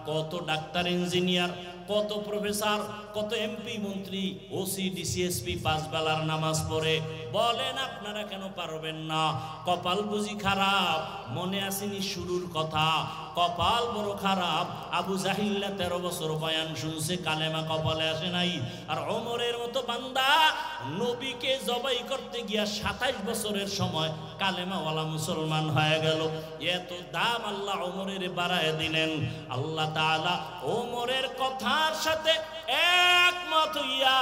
কত ডাক্তার, ইঞ্জিনিয়ার, কত প্রফেসর, কত এমপি, মন্ত্রী, ওসি, ডিসিএসপি 5 বেলার নামাজ পড়ে, বলেন আপনারা কেন পারবেন না? কপাল বুঝি খারাপ? মনে আসেনি শুরুর কথা? কপাল বড় খারাপ। আবু জাহিল্লা 13 বছর বয়ান শুনছে, কালেমা কপালে আসে নাই। আর ওমরের মতো বান্দা নবীকে জবাই করতে গিয়া 27 বছরের সময় কালেমাওয়ালা মুসলমান হয়ে গেল। এত দাম আল্লাহ ওমরের বাড়ায় দিলেন। আল্লাহ তাআলা ওমরের কথার সাথে একমত হইয়া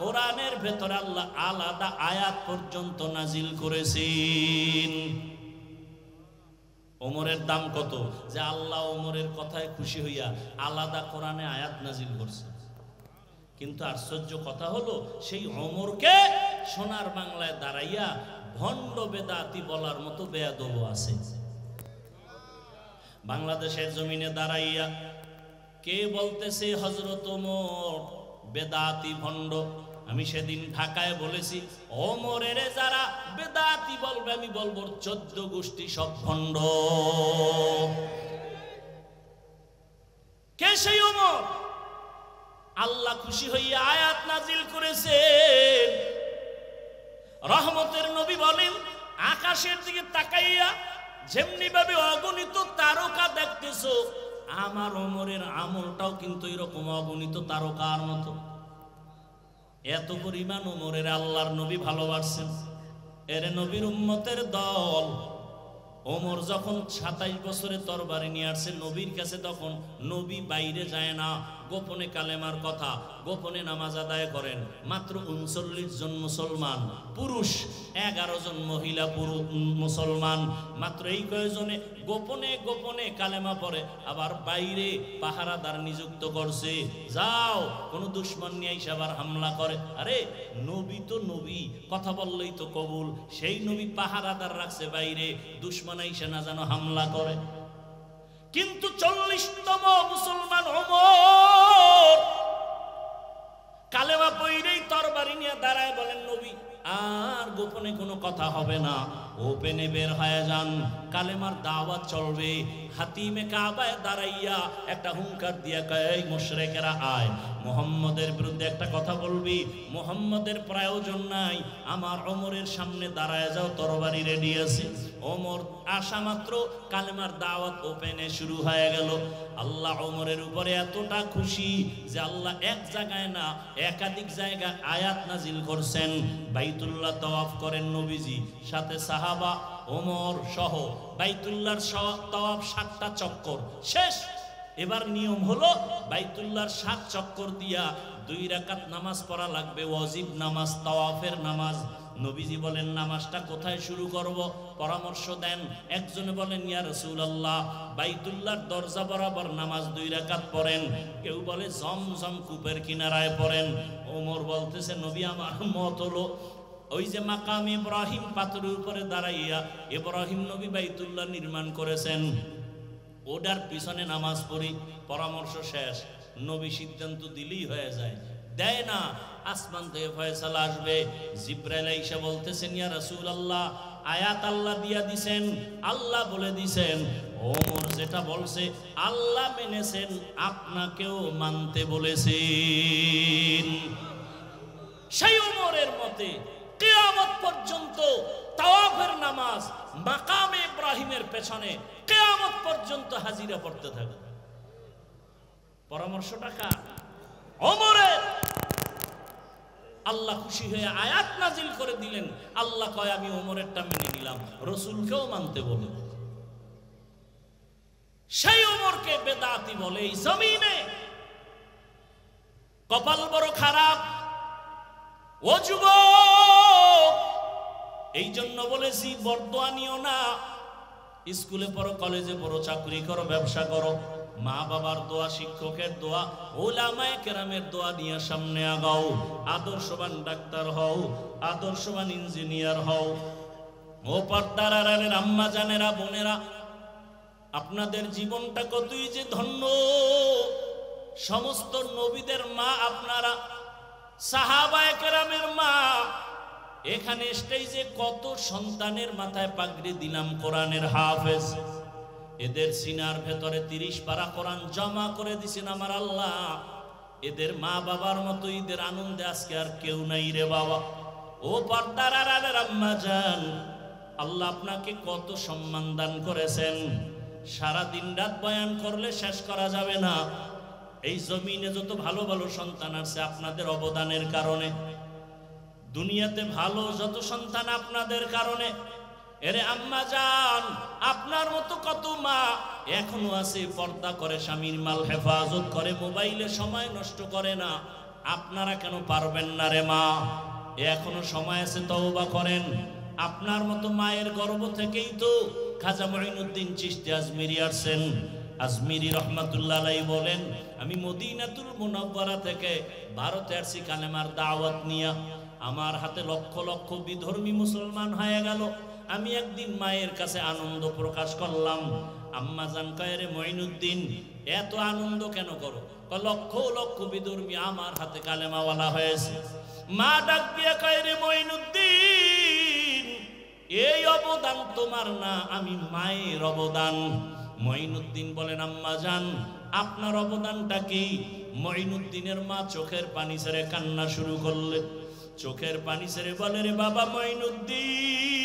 কোরআনের ভেতরে আল্লাহ আলাদা আয়াত পর্যন্ত নাজিল করেছেন। ওমরের দাম কত যে আল্লাহ ওমরের কথায় খুশি হইয়া আলাদা কোরআনে আয়াত নাজিল করছে। কিন্তু আশ্চর্য কথা হলো, সেই ওমরকে সোনার বাংলায় দাঁড়াইয়া ভণ্ড বেদাতি বলার মতো বেয়াদব আছে। বাংলাদেশের জমিনে দাঁড়াইয়া কে বলতেছে হযরত ওমর বেদাতি, ভণ্ড? আমি সেদিন ঢাকায় বলেছি, ওমরের যারা বেদাতি বলবে, আমি বলবো 14 গোষ্ঠী সব ভণ্ড। কে সেই ওমর? আল্লাহ খুশি হইয়া আয়াত নাজিল করেছেন। রহমতের নবী বলেন, আকাশের দিকে তাকাইয়া যেমনি ভাবে অগণিত তারকা দেখতেছো, আমার ওমরের আমলটাও কিন্তু এরকম অগণিত তারকার মতো। এত পরিমাণ ওমরের আল্লাহর নবী ভালোবাসছেন। এর নবীর উম্মতের দল। ওমর যখন 27 বছরে তরবারি নিয়ে আসছে নবীর কাছে, তখন নবী বাইরে যায় না, গোপনে কালেমার কথা, গোপনে নামাজ আদায় করেন। মাত্র 39 জন মুসলমান পুরুষ, 11 জন মহিলা মুসলমান, মাত্র এই কয়েকজনে গোপনে গোপনে কালেমা পড়ে। আবার বাইরে পাহারাদার নিযুক্ত করছে, যাও কোনো দুশ্মন নিয়ে এসে আবার হামলা করে। আরে নবী তো নবী, কথা বললেই তো কবুল। সেই নবী পাহারাদার রাখছে বাইরে, দুশ্মন এসে না যেন হামলা করে। কিন্তু 40তম মুসলমান ওমর কালেমা পড়েই তরবারি নিয়ে দাঁড়ায়, বলেন নবী আর গোপনে কোনো কথা হবে না, ওপেনে বের হয়ে যান, কালেমার দাওয়াত চলবে। হাতিমে কাবায় দাঁড়াইয়া একটা হুঙ্কার দিয়া কয়, এই মুশরিকেরা আয়, মুহাম্মদের বিরুদ্ধে একটা কথা বলবি, মুহাম্মদের প্রয়োজন নাই, আমার ওমরের সামনে দাঁড়ায় যাও, তরবারি রেডি আছে। ওমর আসা মাত্র কালেমার দাওয়াত ওপেনে শুরু হয়ে গেল। আল্লাহ ওমরের উপরে এতটা খুশি যে আল্লাহ এক জায়গায় না একাধিক জায়গায় আয়াত নাজিল করছেন। বাইতুল্লাহ তাওয়াফ করেন নবীজি, সাথে সাহাবা, ওমর সহ বাইতুল্লাহর তাওয়াফ 7টা চক্কর শেষ। এবার নিয়ম হলো বাইতুল্লাহর 7 চক্কর দিয়া 2 রাকাত নামাজ পড়া লাগবে, ওয়াজিব নামাজ, তাওয়াফের নামাজ। নবীজি বলেন নামাজটা কোথায় শুরু করব? পরামর্শ দেন। একজনে বলেন, ইয়া রাসূলুল্লাহ বাইতুল্লাহর দরজা বরাবর নামাজ 2 রাকাত পড়েন। কেউ বলে জমজম কূপের কিনারায় পড়েন। ওমর বলতেছে, নবী আমার মত হলো ওই যে মাকাম ইব্রাহিম পাথরের উপরে দাঁড়াইয়া ইব্রাহিম নবী বাইতুল্লাহ নির্মাণ করেছেন, ওটার পিছনে নামাজ পড়ি। পরামর্শ শেষ, নবী সিদ্ধান্ত দিলেই হয়ে যায়, দেয় না। আসমান থেকে ফয়সালা আসবে। জিবরাইল আইসা বলতেছেন, ইয়া রাসূলুল্লাহ আয়াত আল্লাহ দিয়া দিছেন, আল্লাহ বলে দিছেন ওমর যেটা বলছে আল্লাহ মেনেছেন, আপনাকেও মানতে বলেছেন। সেই ওমরের মতে কিয়ামত পর্যন্ত তাওয়াফের নামাজ মাকামে ইব্রাহিমের পেছনে কিয়ামত পর্যন্ত হাজিরা পড়তে থাকে। পরামর্শটা কার? ওমরের। আল্লাহ খুশি হয়ে আয়াত নাজিল করে দিলেন। আল্লাহ কয়, আমি ওমরেরটা মেনে নিলাম, রাসূলকেও মানতে বলে। সেই ওমরকে বেদাতি বলে এই জমিনে। কপাল বড় খারাপ। ও যুবক, এই জন্য বলেছি বরদোয়া নিও না। স্কুলে পড়ো, কলেজে পড়ো, চাকরি করো, ব্যবসা করো, মা বাবার দোয়া, শিক্ষকের দোয়া, ওলামায়ে কেরামের দোয়া নিয়ে সামনে আগাও। আদর্শবান ডাক্তার হও, আদর্শবান ইঞ্জিনিয়ার হও। ও পর্দার আড়ালের আম্মা জানেরা, বোনেরা, আপনাদের জীবনটা কতই যে ধন্য। সমস্ত নবীদের মা আপনারা, সাহাবায়ে কেরামের মা। এখানে স্টেজে কত সন্তানের মাথায় পাগড়ি দিলাম কোরআনের হাফেজ। এদের সিনার ভেতরে 30 পারা কোরআন জমা করে দিছেন আমার আল্লাহ। এদের মা বাবার মতো ঈদের আনন্দে আজকে আর কেউ নাই রে বাবা। ও পর্দার আড়ালের আম্মা জান, আল্লাহ আপনাকে কত সম্মান দান করেছেন। সারা দিন রাত বয়ান করলে শেষ করা যাবে না। এই জমিনে যত ভালো ভালো সন্তান আছে আপনাদের অবদানের কারণে। দুনিয়াতে ভালো যত সন্তান আপনাদের কারণে। এরে আম্মা জান, আপনার মতো কত মা এখনো আছে, পর্দা করে, স্বামীর মাল হেফাজত করে, মোবাইলে সময় নষ্ট করে না। আপনারা কেন পারবেন না রে মা? এখনো সময় আছে, তওবা করেন। আপনার মতো মায়ের গর্ভ থেকেই তো খাজা মঈনুদ্দিন চিশতি আজমিরি আসছেন। আজমিরি রহমাতুল্লাহ আলাইহি বলেন, আমি মদিনাতুল মুনাওয়ারা থেকে ভারতে আসছি কালেমার দাওয়াত নিয়া। আমার হাতে লক্ষ লক্ষ বিধর্মী মুসলমান হয়ে গেল। আমি একদিন মায়ের কাছে আনন্দ প্রকাশ করলাম। আম্মা জান কয়, রে মঈনুদ্দিন, এত আনন্দ কেন করো? লক্ষ লক্ষ বিধর্মী আমার হাতে কালেমাওয়ালা হয়েছে। মা ডাক দিয়ে কয়, রে মঈনুদ্দিন, এই অবদান তোমার না, আমি মায়ের অবদান। মঈনুদ্দিন বলেন, আম্মা জান, আপনার অবদানটা কি? মঈনুদ্দিনের মা চোখের পানি ছেড়ে কান্না শুরু করলে। চোখের পানি ছেড়ে বলে, রে বাবা মঈনুদ্দিন,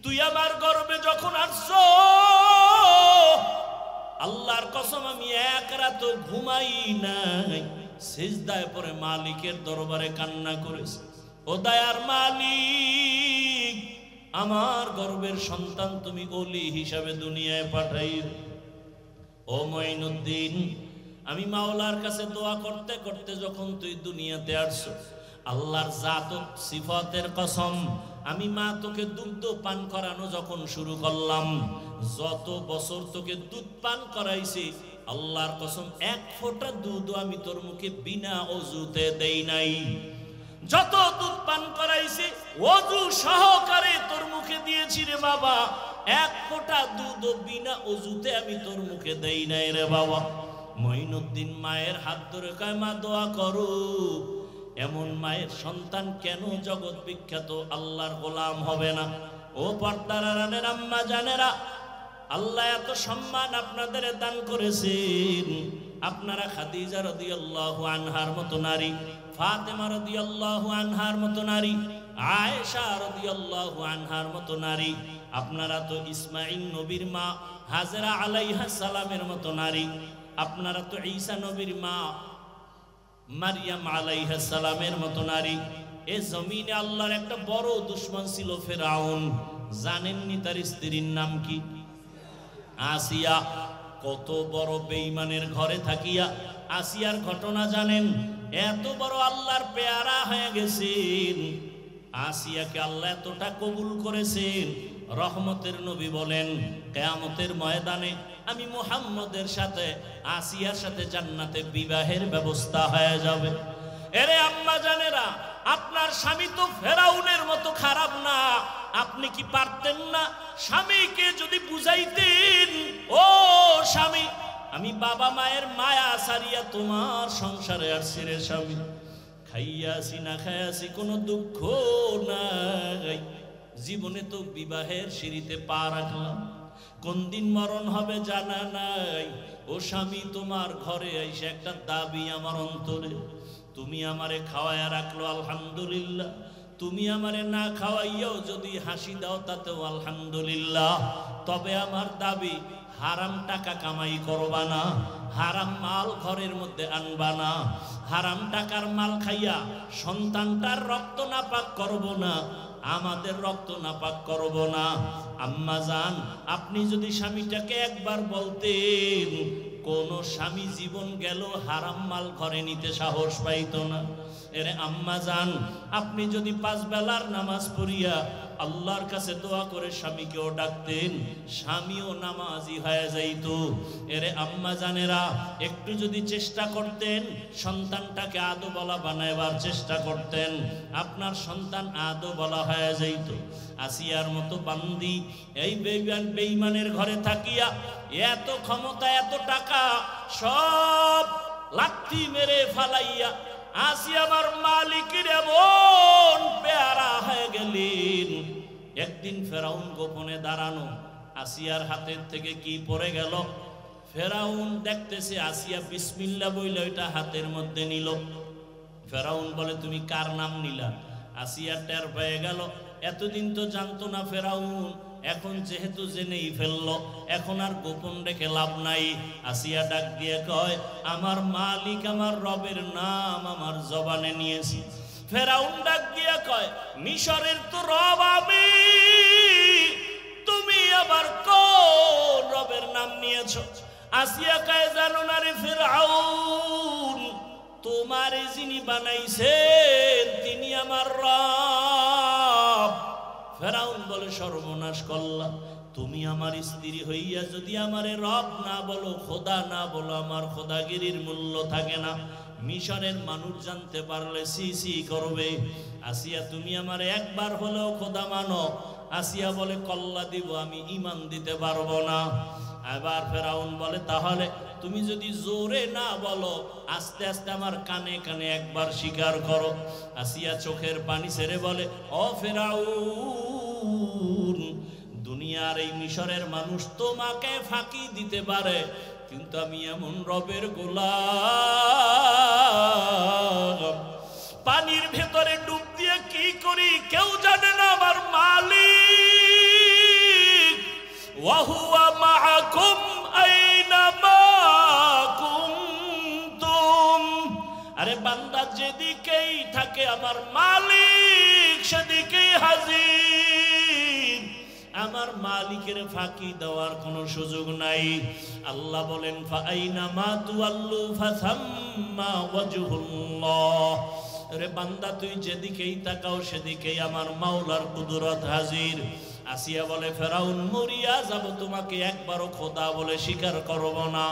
তুই আমার গর্ভে যখন আসছো, আল্লাহর কসম আমি এক রাত ঘুমাই নাই, সিজদায় পড়ে মালিকের দরবারে কান্না করেছি। ও দয়ার মালিক, আমার গর্ভের সন্তান তুমি ওলি হিসাবে দুনিয়ায় পাঠাইও। ও মঈনুদ্দিন, আমি মাওলার কাছে দোয়া করতে করতে যখন তুই দুনিয়াতে আসছো, আল্লাহর জাত ও সিফাতের কসম, আমি মা তোকে দুগ্ধ পান করানো যখন শুরু করলাম, যত বছর তোকে দুধ পান করাইছি, আল্লাহর কসম এক ফোঁটা দুধ আমি তোর মুখে বিনা অজুতে দেই নাই। যত দুধ পান করাইছি ওযু সহকারে তোর মুখে দিয়েছি রে বাবা, এক ফোঁটা দুধ বিনা অজুতে আমি তোর মুখে দেই নাই রে বাবা। মঈনুদ্দিন মায়ের হাত ধরে কয়, মা দোয়া করো, এমন মায়ের সন্তান কেন জগৎ বিখ্যাত আল্লাহর গোলাম হবে না? ও পর্দার আড়ালের আম্মা জানেরা, আল্লাহ এত সম্মান আপনাদের দান করেছেন। আপনারা খাদিজা রাদিয়াল্লাহু আনহার মতো নারী, ফাতেমা রাদিয়াল্লাহু আনহার মতো নারী, আয়েশা রাদিয়াল্লাহু আনহার মতো নারী, আপনারা তো ইসমাঈল নবীর মা হাজরা আলাইহিস সালামের মতো নারী, আপনারা তো ঈসা নবীর মা মারিয়াম আলাইহিস সালামের মতো নারী। এই জমিনে আল্লাহর একটা বড় দুশমন ছিল ফেরাউন। জানেননি তার স্ত্রীর নাম কি? আসিয়া। কত বড় বেঈমানের ঘরে থাকিয়া আসিয়ার ঘটনা জানেন? এত বড় আল্লাহর পেয়ারা হয়ে গেছেন। আসিয়াকে আল্লাহ এতটা কবুল করেছেন, রহমতের নবী বলেন, কিয়ামতের ময়দানে আমি মুহাম্মদের সাথে আসিয়ার সাথে জান্নাতে বিবাহের ব্যবস্থা হয়ে যাবে। এরে আম্মা জানেরা, আপনার স্বামী তো ফেরাউনের মতো খারাপ না। আপনি কি পারতেন না স্বামীকে যদি বুঝাইতেন, ও স্বামী, আমি বাবা মায়ের মায়া সারিয়া তোমার সংসারে আসছি রে স্বামী, খাইয়াছি না খাইয়াছি কোনো দুঃখ নাই, জীবনে তো বিবাহের সিঁড়িতে পা রাখলাম, কোন দিন মরণ হবে জানা নাই। ও স্বামী, তোমার ঘরে এসে একটা দাবি আমার অন্তরে, তুমি আমারে খাওয়াইয়া রাখলো আলহামদুলিল্লাহ, তুমি আমারে না খাওয়াইয়াও যদি হাসি দাও তাতেও আলহামদুলিল্লাহ, তবে আমার দাবি হারাম টাকা কামাই করবা না, হারাম মাল ঘরের মধ্যে আনবা না, হারাম টাকার মাল খাইয়া সন্তানটার রক্ত নাপাক করব না, আমাদের রক্ত নাপাক করব না। আম্মা জান, আপনি যদি স্বামীটাকে একবার বলতেন, কোন স্বামী জীবন গেল হারাম মাল ঘরে নিতে সাহস পাইত না। এরে আম্মা জান, আপনি যদি 5 বেলার নামাজ পড়িয়া আল্লাহর কাছে দোয়া করে স্বামীকেও ডাকতেন, স্বামীও নামাজি হয়ে যাইত। এরে আম্মা জানেরা, একটু যদি চেষ্টা করতেন, সন্তানটাকে আদো বলা বানাইবার চেষ্টা করতেন, আপনার সন্তান আদো বলা হয়ে যাইত। আসিয়ার মতো বান্দি এই বেঈমানের ঘরে থাকিয়া এত ক্ষমতা, এত টাকা সব লাথি মেরে ফালাইয়া আসিয়া আমার মালিকের এমন পেয়ারা হয়ে গেলেন। একদিন ফেরাউন গোপনে দাঁড়ানো, আসিয়ার হাতের থেকে কি পড়ে গেল, ফেরাউন দেখতেছে, আসিয়া বিসমিল্লাহ বইলে ওইটা হাতের মধ্যে নিল। ফেরাউন বলে, তুমি কার নাম নিলা? আসিয়া টের পেয়ে গেল, এতদিন তো জানতো না ফেরাউন, এখন যেহেতু জেনেই ফেললো, এখন আর গোপন রেখে লাভ নাই। আসিয়া ডাক দিয়ে কয়, আমার মালিক, আমার রবের নাম আমার জবানে নিয়েছি। ফেরাউন ডাক দিয়ে কয়, মিশরের তো রব আমি, তুমি আবার কোন রবের নাম নিয়েছো? আসিয়া কয়, জানো না রে ফেরাউন, তোমার যিনি বানাইছেন তিনি আমার রব। ফেরাউন বলে, সর্বনাশ করলা, তুমি আমার স্ত্রী হইয়া যদি আমারে রব না বলো, খোদা না বলো, আমার খোদাগিরির মূল্য থাকে না। মিশরের মানুষ জানতে পারলে সি সি করবে। আসিয়া, তুমি আমারে একবার হলেও খোদা মানো। আসিয়া বলে, কল্লা দিব, আমি ঈমান দিতে পারবো না। এবার ফেরাউন বলে, তাহলে তুমি যদি জোরে না বলো, আস্তে আস্তে আমার কানে কানে একবার স্বীকার করো। আসিয়া চোখের পানি ছেড়ে বলে, ও ফেরাউন, দুনিয়ার এই মিশরের মানুষ তোমাকে ফাঁকি দিতে পারে, কিন্তু আমি এমন রবের গোলাম, পানির ভেতরে ডুব দিয়ে কি করি কেউ জানে না। আমার মালিক, ওয়াহুয়া মাআকুম আইনামা কুনতুম। আরে বান্দা যেদিকেই থাকে আমার মালিক সেদিকেই হাজির। আমার মালিকের ফাঁকি দেওয়ার কোনো সুযোগ নাই। আল্লাহ বলেন, ফাআইনামা তুওয়াল্লু ফাসাম্মা ওয়াজহুল্লাহ। আরে বান্দা, তুই যেদিকেই তাকাও সেদিকেই আমার মাওলার কুদরত হাজির। আসিয়া বলে, ফেরাউন, মরিয়া যাব, তোমাকে একবারও খোদা বলে স্বীকার করব না।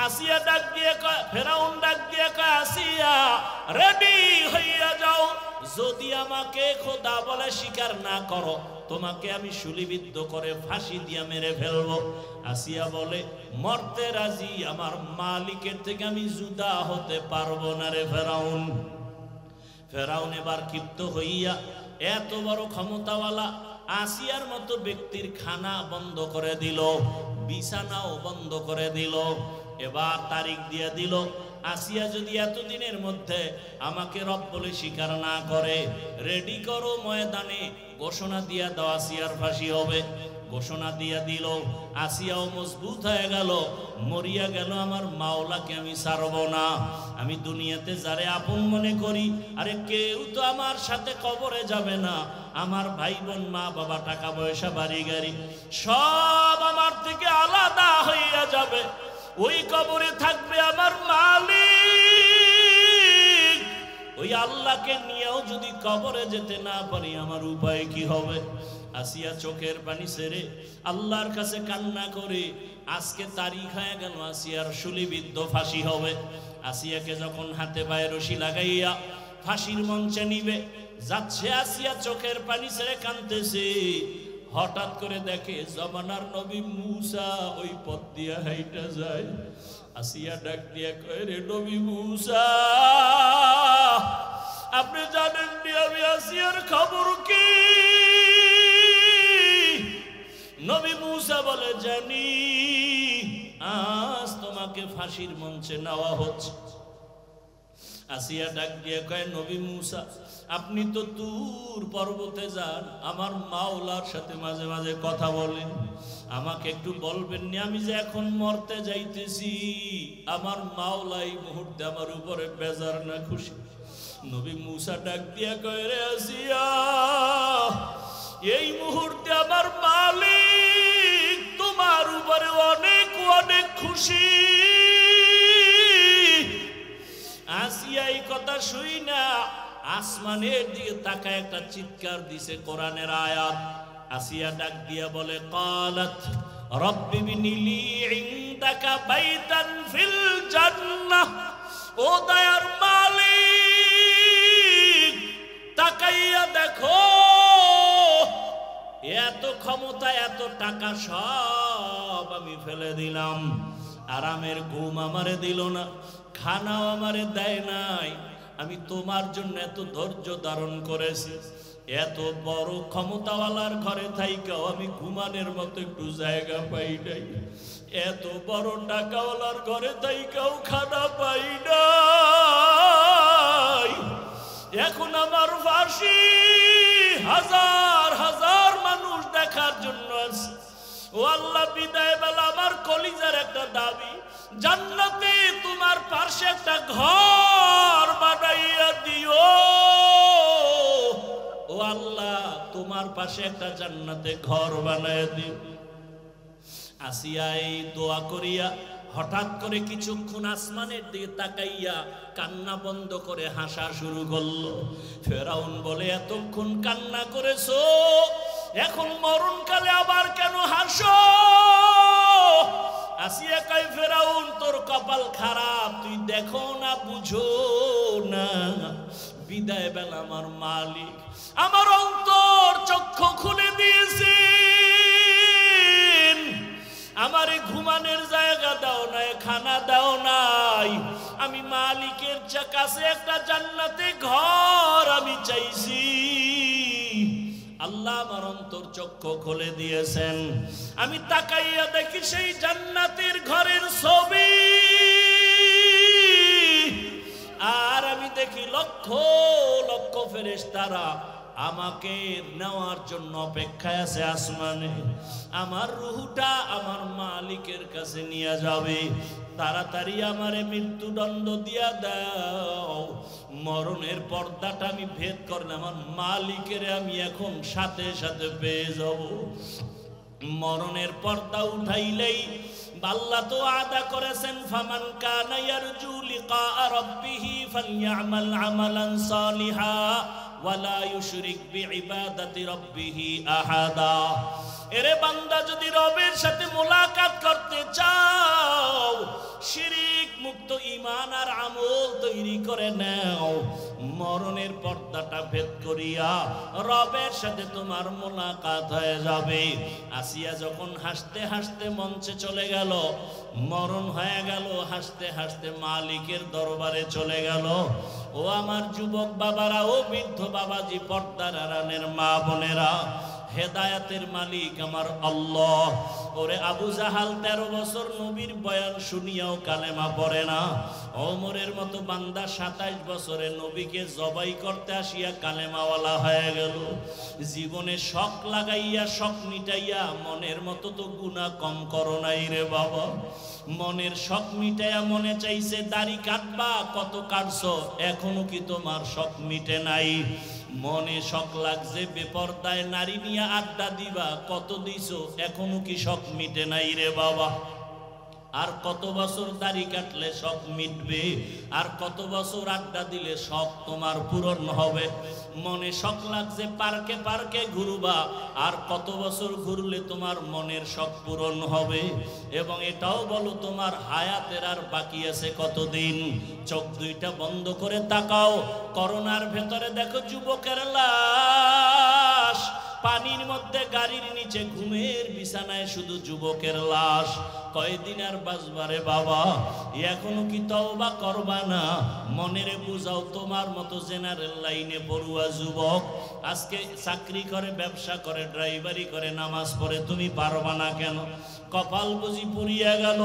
আসিয়া ডাক দিয়ে কয়, ফেরাউন ডাক দিয়ে কয়, আসিয়া রেডি হইয়া যাও, যদি আমাকে খোদা বলে স্বীকার না করো, তোমাকে আমি শুলিবিদ্ধ করে ফাঁসি দিয়ে মেরে ফেলবো। আসিয়া বলে, মরতে রাজি, আমার মালিকের থেকে আমি জুদা হতে পারবো না রে ফেরাউন। ফেরাউন এবার ক্ষিপ্ত হইয়া, এত বড় ক্ষমতাওয়ালা আসিয়ার মতো ব্যক্তির খানা বন্ধ করে দিল, বিছানাও বন্ধ করে দিল। এবার তারিখ দিয়ে দিল, আসিয়া যদি এতদিনের মধ্যে আমাকে রব বলে স্বীকার না করে, রেডি করো, ময়দানে ঘোষণা দিয়া দাও, আসিয়ার ফাঁসি হবে। ঘোষণা দিয়া দিল, আসিয়াও মজবুত হয়ে গেল, মরিয়া গেল, আমার মাওলাকে আমি ছাড়ব না। আমি দুনিয়াতে যারে আপন মনে করি, আরে কেউ তো আমার সাথে কবরে যাবে না। আমার ভাই বোন, মা বাবা, টাকা পয়সা, বাড়ি গাড়ি সব আমার থেকে আলাদা হইয়া যাবে। ওই কবরে থাকবে আমার মালিক। ওই আল্লাহকে নিয়েও যদি কবরে যেতে না পারি, আমার উপায় কি হবে? আসিয়া চোখের পানি ছেড়ে আল্লাহর কাছে কান্না করে, আজকে তারিখ হয়ে গেল, আসিয়ার শুলিবিদ্ধ ফাঁসি হবে। আসিয়াকে যখন হাতে পায়ে রশি লাগাইয়া ফাঁসির মঞ্চে নিবে যাচ্ছে, আসিয়া চোখের পানি ছেড়ে কাঁদতেছে। হঠাৎ করে দেখে জমানার নবী মূসা ওই পথ দিয়া হাইটা যায়। আসিয়া ডাক দিয়া কয়, রে নবী মূসা, আপনি জানেন নি আমি আসিয়ার খবর কি? নবী মূসা বলে, জানি, আজ তোমাকে ফাঁসির মঞ্চে নেওয়া হচ্ছে। আসিয়া ডাক দিয়ে কয়, নবী মূসা, আপনি তো তুর পর্বতে যান, আমার মাওলার সাথে মাঝে মাঝে কথা বলেন, আমাকে একটু বলবেন না, আমি যে এখন মরতে যাইতেছি, আমার মাওলা এই মুহূর্তে আমার উপরে বেজার না খুশি? নবী মূসা ডাক দিয়া কয়, রে আসিয়া, এই মুহূর্তে আমার মালিক তোমার উপরে অনেক অনেক খুশি। আসিয়া এই কথা শুই না আসমানের দিকে তাকায় একটা চিৎকার দিছে কোরআনের আয়াত। আসিয়া ডাক দিয়া বলে ক্বালাত রব্বি বিনিলি ইনদাকা বাইতান ফিল জান্নাহ, ও দয়ার মালিক তাকাইয়া দেখো, এত ক্ষমতা এত টাকা সব আমি ফেলে দিলাম, আরামের ঘুম আমারে দিল না, খানাও আমারে দেয় নাই, আমি তোমার জন্য এত ধৈর্য ধারণ করেছি, এত বড় ক্ষমতাওয়ালার ঘরে থাইকাও আমি ঘুমানের মতো একটু জায়গা পাই নাই, এত বড় টাকাওয়ালার ঘরে থাইকাও খানা পাই নাই, এখন আমার ফাঁসি হাজার হাজার মানুষ দেখার জন্য আছে। ও আল্লাহ, বিদায় বেলা আমার কলিজার একটা দাবি, জান্নাতে তোমার পাশে একটা ঘর বানাইয়া দিও। ও আল্লাহ, তোমার পাশে একটা জান্নাতে ঘর বানাইয়া দিও। আসিয়া এই দোয়া করিয়া হঠাৎ করে কিছুক্ষণ আসমানের দিকে তাকাইয়া কান্না বন্ধ করে হাসা শুরু করলো। ফেরাউন বলে এতক্ষণ কান্না করেছো, এখন মরণকালে আবার কেন হাসো? আসিয়া কয় ফেরাউন তোর কপাল খারাপ, তুই দেখো না বুঝো না, বিদায় বেলা আমার মালিক আমার অন্তর চক্ষু খুলে দিয়েছে, আমারে ঘুমানোর জায়গা দাও নাই, খানা দাও নাই, আমি মালিকের কাছে একটা জান্নাতে ঘর আমি চাইছি। আল্লাহ আমার অন্তর চক্ষু খুলে দিয়েছেন, আমি তাকাইয়া দেখি সেই জান্নাতের ঘরের ছবি, আর আমি দেখি লক্ষ লক্ষ ফেরেশতারা আমাকে নেওয়ার জন্য অপেক্ষায় আছে আসমানে। আমার রূহটা আমার মালিকের কাছে নিয়ে যাবে, তাড়াতাড়ি আমারে মৃত্যুদণ্ড দিয়া দাও, মরণের পর্দাটা আমি ভেদ করলে আমার মালিকের আমি এখন সাথে সাথে পেয়ে যাব। মরণের পর্দা উঠাইলেই আল্লাহ তো আদা করেছেন, ফামান কানা ইয়ারজু লিকা রাব্বিহি ফালইআমাল আমালান সালিহা ওয়ালা ইউশরিক বিইবাদাতি রাব্বিহি আহাদা। এরে বান্দা, যদি রবের সাথে মোলাকাত করতে চাও, শিরিক মুক্ত ঈমান আর আমল তৈরি করে নাও, মরণের পর্দাটা ভেদ করিয়া রবের সাথে তোমার মোলাকাত হয়ে যাবে। আসিয়া যখন হাসতে হাসতে মঞ্চে চলে গেল, মরণ হয়ে গেল, হাসতে হাসতে মালিকের দরবারে চলে গেল। ও আমার যুবক বাবারা, ও বৃদ্ধ বাবাজি, পর্দার আড়ালের মা বোনেরা, হেদায়াতের মালিক আমার আল্লাহ। ওরে আবু জাহাল 13 বছর নবীর বয়ান শুনিয়াও কালেমা পড়ে না, ওমরের মতো বান্দা 27 বছরে নবীকে জবাই করতে আসিয়া কালেমাওয়ালা হয়ে গেল। জীবনে শখ লাগাইয়া শখ মিটাইয়া মনের মতো তো গুনাহ কম করো নাই রে বাবা। মনের শখ মিটাইয়া মনে চাইছে দাড়ি কাটবা, কত কাটছো, এখনো কি তোমার শখ মিটে নাই? মনে শখ লাগছে বেপরদায় নারী নিয়ে আড্ডা দিবা, কত দিছো, এখনো কি শখ মিটে নাই রে বাবা? আর কত বছর দাড়ি কাটলে শখ মিটবে? আর কত বছর আড্ডা দিলে শখ তোমার পূরণ হবে? মনে শখ লাগছে পার্কে পার্কে ঘুরবা, আর কত বছর ঘুরলে তোমার মনের শখ পূরণ হবে? এবং এটাও বলো তোমার হায়াতের আর বাকি আছে কতদিন? চোখ দুইটা বন্ধ করে তাকাও, করোনার ভেতরে দেখো যুবকের লাশ, পানির মধ্যে গাড়ির নিচে ঘুমের বিছানায় শুধু যুবকের লাশ। কয়দিন আর বাঁচবারে বাবা? এখনো কি তওবা করবা না? মনেরে বুঝাও, তোমার মতো জেনারেল লাইনে পড়ুয়া যুবক আজকে চাকরি করে, ব্যবসা করে, ড্রাইভারি করে, নামাজ পড়ে, তুমি পারবা না কেন? কপাল বুঝি পুড়িয়া গেল।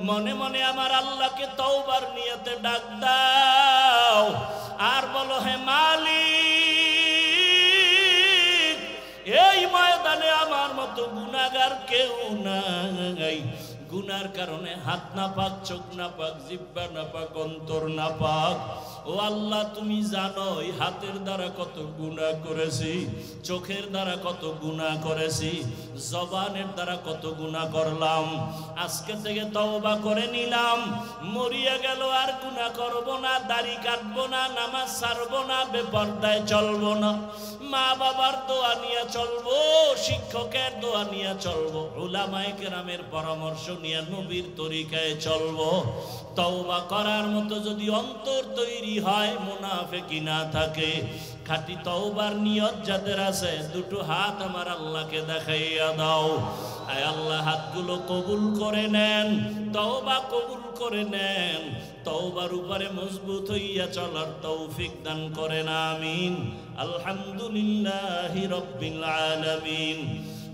মনে মনে আমার আল্লাহকে তওবার নিয়তে ডাক দাও আর বলো, হে মালিক, এই ময়দানে আমার মতো গুনাহগার কেউ নাই, গুনার কারণে হাত না পাক, চোখ না পাক, জিহ্বা না পাক, অন্তর না পাক। ও আল্লাহ, তুমি জানো এই হাতের দ্বারা কত গুনাহ করেছি, চোখের দ্বারা কত গুনাহ করেছি, জবানের দ্বারা কত গুনাহ করলাম। আজকে থেকে তওবা করে নিলাম, মরিয়া গেল আর গুনাহ করব না, দাড়ি কাটবো না, নামাজ ছাড়বো না, বেপরদায় চলবো না, মা বাবার দোয়া নিয়ে চলবো, শিক্ষকের দোয়া নিয়ে চলবো, উলামায়ে কেরামের পরামর্শ নিয়ে নবীর তরিকায় চলবো। তওবা করার মতো যদি অন্তর তৈরি হয়, মুনাফিকি না থাকে, খাঁটি তওবার নিয়ত যাদের আছে, দুটো হাত আমার আল্লাহকে দেখাইয়া দাও। আয় আল্লাহ, হাতগুলো কবুল করে নেন, তওবা কবুল করে নেন, তওবার উপরে মজবুত হইয়া চলার তৌফিক দান করেন, আমিন। আলহামদুলিল্লাহি রাব্বিল আলামিন,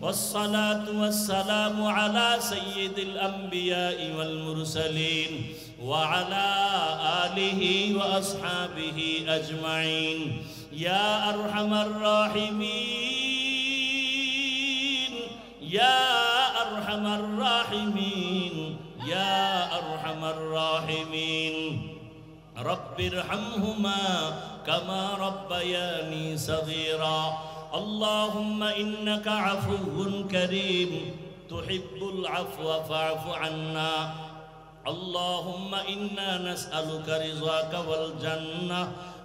والصلاة والسلام على سيد الأنبياء والمرسلين وعلى آله وأصحابه أجمعين يا أرحم الراحمين يا أرحم الراحمين يا أرحم الراحمين رب ارحمهما كما ربياني صغيرا اللهم إنك عفو كريم تحب العفو فاعف عنا اللهم إنا نسألك رضاك والجنة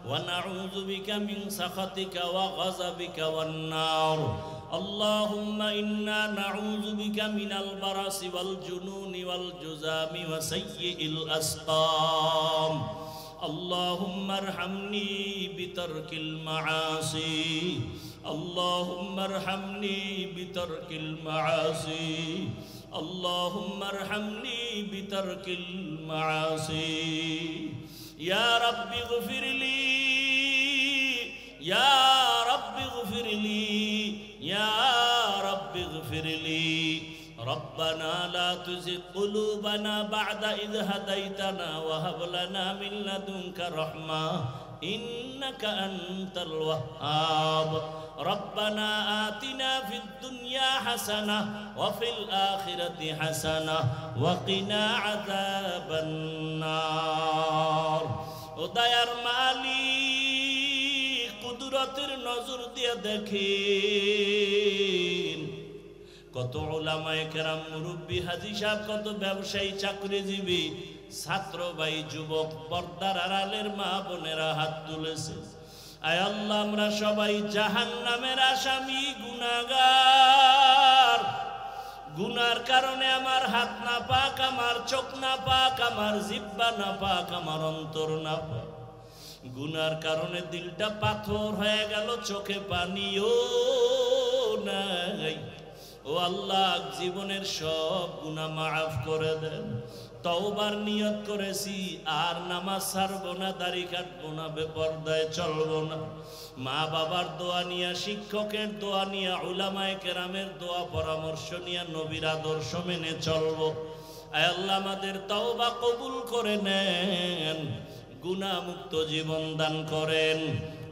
ونعوذ بك من سخطك وغضبك والنار اللهم إنا نعوذ بك من البرص والجنون والجذام وسيء الأسقام اللهم ارحمني بترك المعاصي اللهم ارحمني بترك المعاصي اللهم ارحمني بترك المعاصي يا رب اغفر لي يا رب اغفر لي يا رب اغفر لي ربنا لا تزغ قلوبنا بعد إذ هديتنا وهب لنا من لدنك رحمة إنك أنت الوهاب ربنا آتنا في الدنيا حسنة وفي الآخرة حسنة وقنا عذاب النار উদয়ার মালিক কুদরতের নজর দিয়ে দেখেন কত উলামায়ে কেরাম মুরব্বী হাজী সাহেব কত ব্যবসায়ী চাকরিজীবী ছাত্র ভাই যুবক পর্দার আড়ালের মা বোনেরা হাত তুলেছে আয় আল্লাহ আমরা সবাই জাহান্নামের আসামি গুনাহগার গুনার কারণে আমার হাত না পাক আমার চোখ না পাক আমার জিহ্বা না পাক আমার অন্তর না পাক গুনার কারণে দিলটা পাথর হয়ে গেল চোখে পানিও নাই ও আল্লাহ জীবনের সব গুনাহ মাফ করে দেন তওবার নিয়ত করেছি আর নামাজ ছাড়বো না দাড়ি কাটবো না বেপরদায় চলবো না মা বাবার দোয়া নিয়ে শিক্ষকের দোয়া নিয়ে উলামায়ে কেরামের দোয়া পরামর্শ নিয়ে নবীর আদর্শ মেনে চলবো আয় আল্লাহ আমাদের তওবা কবুল করে নেন গুনাহ মুক্ত জীবন দান করেন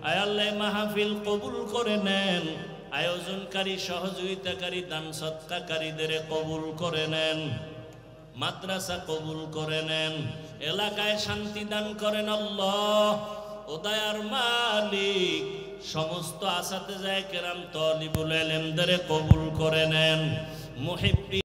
আয় আল্লাহ মাহফিল কবুল করে নেন আয়োজনকারী সহযোগিতাকারী দান সৎকারীদের কবুল করে নেন মাদ্রাসা কবুল করে নেন এলাকায় শান্তি দান করেন আল্লাহ ও দয়ার মালিক সমস্ত আসাতেজায়ে কেরাম তালিবুল ইলমদের কবুল করে নেন মুহিব্বি